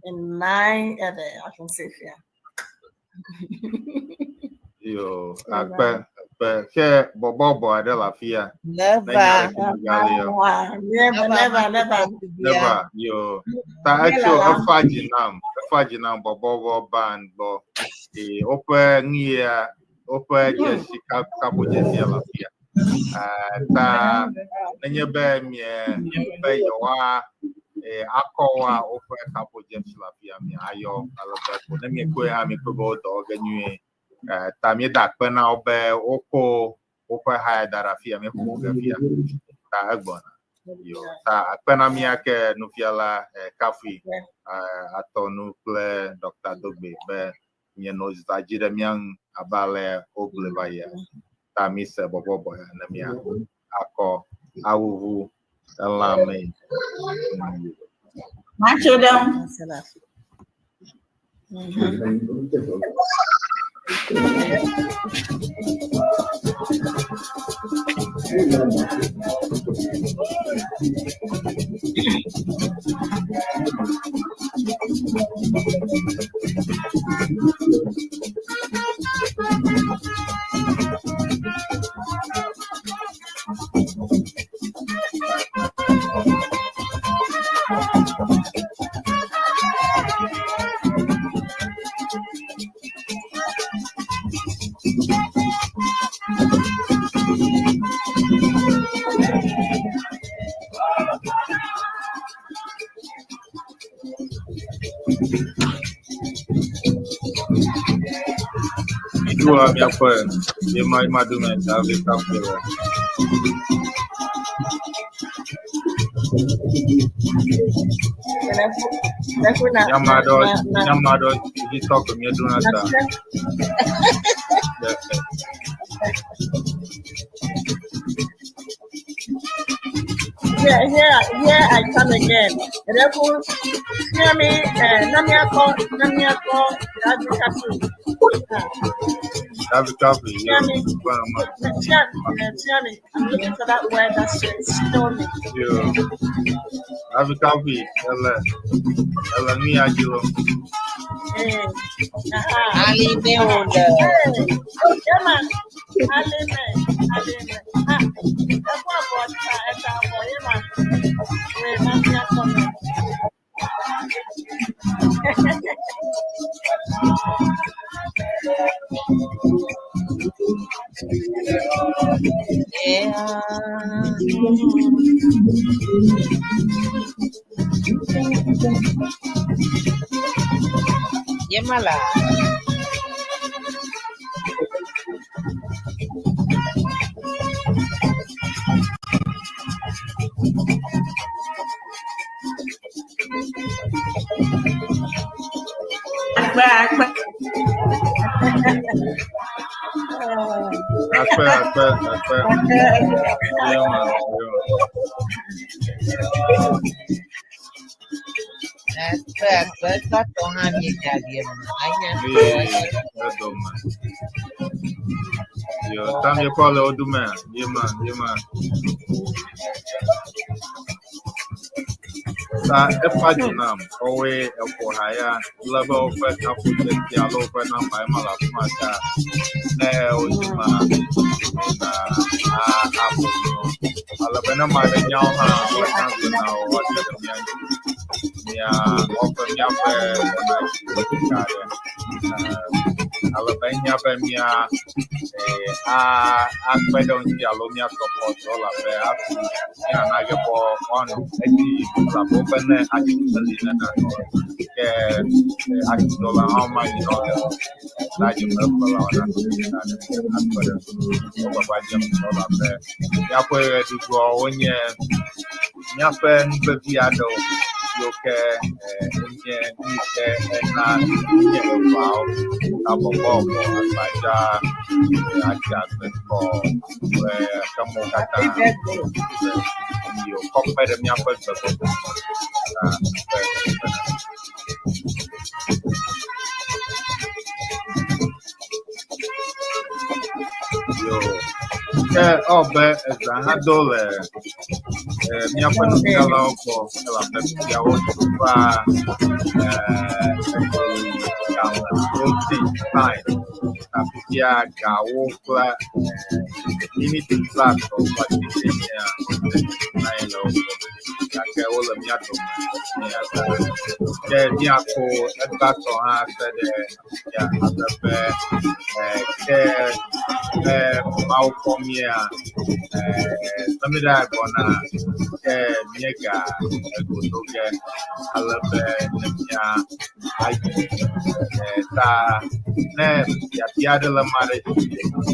In my other, I can say Fia. Yo, ke bobo de la fia. Never. Never. Yo. Ta actual afajinam bobo band bo. Ope ngia ope Jessica Cabo Jessia la fia. Ta nenye be be yowa akowa ope Cabo Jessia la fia mi ayo alabeko nenye kwe ha mi kogo do ganyu tamie dakpena obe oko ha darafia me fotografia ta agbona yo ta akpena mi ake nufiala kafi atonu ple Dr. Dogbe be nye no zajire mian abale ogle baya ta mi se bobo na mi ako awuvu alame Macho down. Dua mi apa ye mai madu men ave kafe Yamado he talk to me donata Here I come again. Therefore, hear me, Namiako, Davi hear me, I'm looking for that word that says, show me. Davi kafi ela mi ajilo Alime onda. Yama, Alime. Yemala. Yo, tam ye kwale odume, yema. Sa epajinam, owe haya, laba ofe kapu jeti alo ofe na mba emala kumaka, ne ojima, na apo no. Alaba na ma de nyao ha, wata zina o wata de miyanji. Mia ofe miyafe na kare. Alaba nyafe miya, agbedon ti alo miya support ola be afi ya na gebo on eti la bobene actually na ke actually how much you know that you know for la na agbedon o baba jam ola be ya ko du go onye nya pe nbe bi ado yo ke onye ni ke na nye ba o abo abaja aja ko kamu kata yo compare mi apa Obe Zahadole, Miapanukala for La Pepia Otupa, time, Apia Gawokla, Unity Platform, what is here, all of Yato, Yako, and Bato has said, Malcolmia, Samida Bona, Niega, Gotoga, Alabe, Yadela Mare,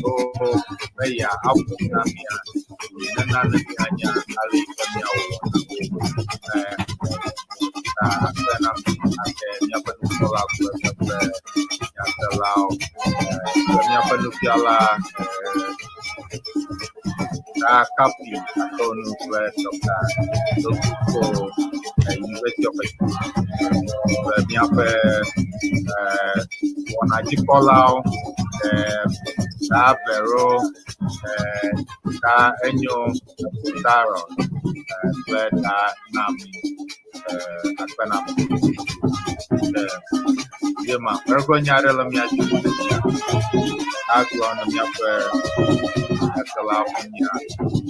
oh, Maya, Apunamia, Nana, Ali, Kapi atau nuklir dokter untuk university of wanaji kolau bero enyo taro nami akana Jema ergonya dalam ya aku anamnya Akalapnya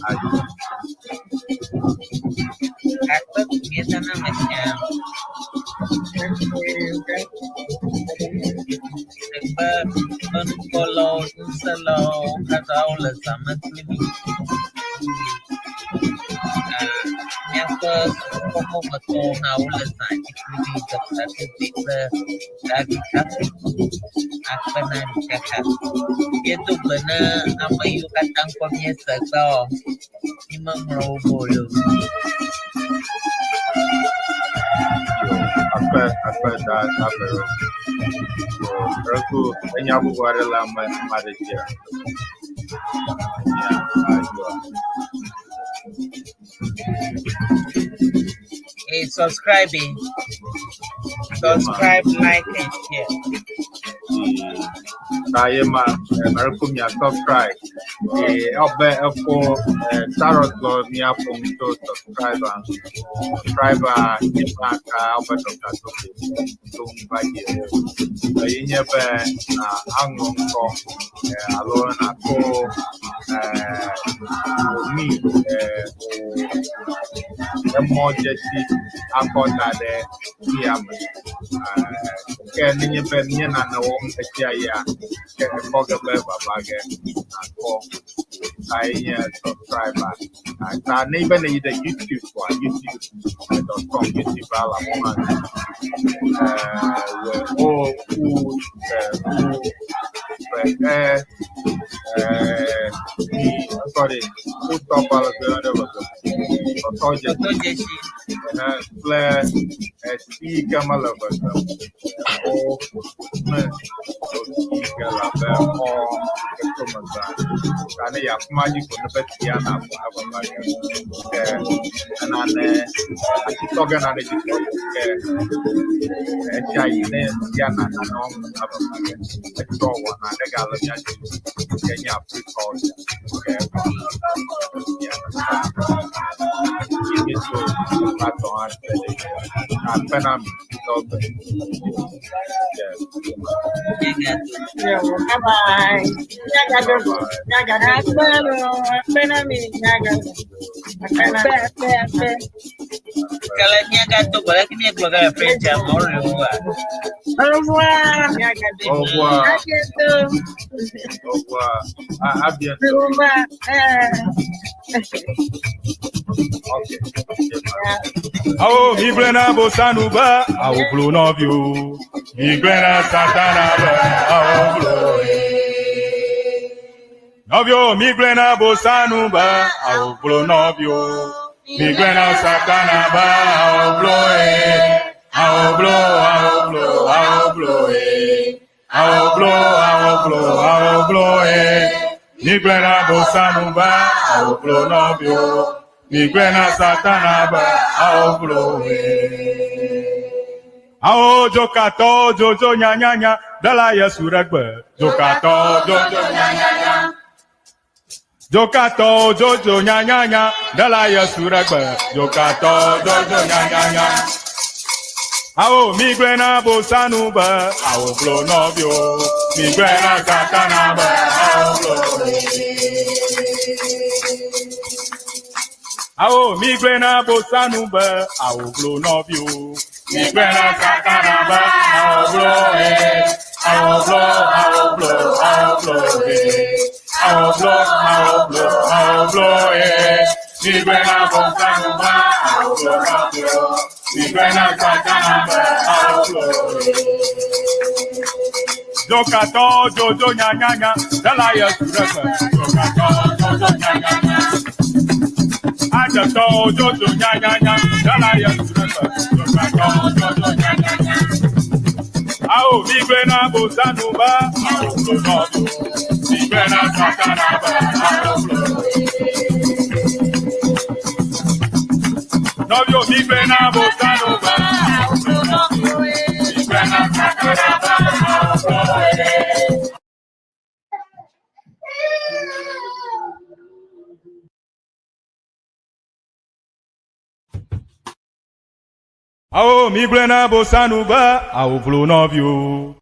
aja. Aku biasa namanya. Sebab kalau kata sama ini. Nyapa como betul naula saja ini dokter kita lagi kasih apa nanti cakap itu benar apa you katang pemirsa kau memang merobol apa dah apa aku penyabu ada lama Malaysia ya subscribe, like and share. Saya merekomnya subscribe. Obe aku tarot lo niya punto subscribe ni maka obe dokter tung bagi. Ini be angong ko alon ako ni emergency akota de siam. Kaya niya na nawong kaya kaya koga be babage ako ay subscriber. Na neighbor na ida YouTube kwa youtube.com YouTube ala mo sorry top ala karena ya kemaji pun dapat dia nak apa lagi anane kita kan ada di cai ini dia nak nom apa lagi itu ada galanya kayaknya April ini tu patokan apa nam bye bye. Kalau niaga tu boleh kini keluarga French mau revoir. Au revoir. Au revoir. À bientôt. Au revoir. À bientôt. Au revoir. Okay. Ao migrena bosanuba, ao blo novio. Migrena satanaba, ao blo. Novio, migrena bosanuba, ao blo novio. Migrena satanaba, ao blo ao blo, ao blo, ao blo ao blo, ao blo, ao blo Migrena bosanuba, ao blo novio. Migrena satanaba, ao blo Ao jokato, jojo nya nya nya, dala ya Srɔ Eʋegbe. Jokato, jojo nya nya nya. Jokato jojo nya nya nya, dala ya suragba. Jokato jojo nya nya nya. Awo migrena bosanu ba, awo blo novio. Migrena katana ba, awo blo. Awo migrena bosanu ba, awo blo novio. Migrena katana ba, awo blo awo blo, awo blo, awo blo awo blo, awo blo, awo blo Migrena bosanu ba, awo blo novio. Migrena katana ba, awo blo. Jokato jojo nya nya nya, dala ya suraka. Jokato jojo nya nya nya. Ajato jojo nya nya nya, dala ya suraka. Jokato jojo nya nya nya. Ao migrena bosanu ba, ao blo nodo. Migrena katana ba, ao blo. Novio migrena bosanu ba, ao blo nodo. Migrena katana ba, ao blo. Ao migrena bosanu ba, ao blo novio.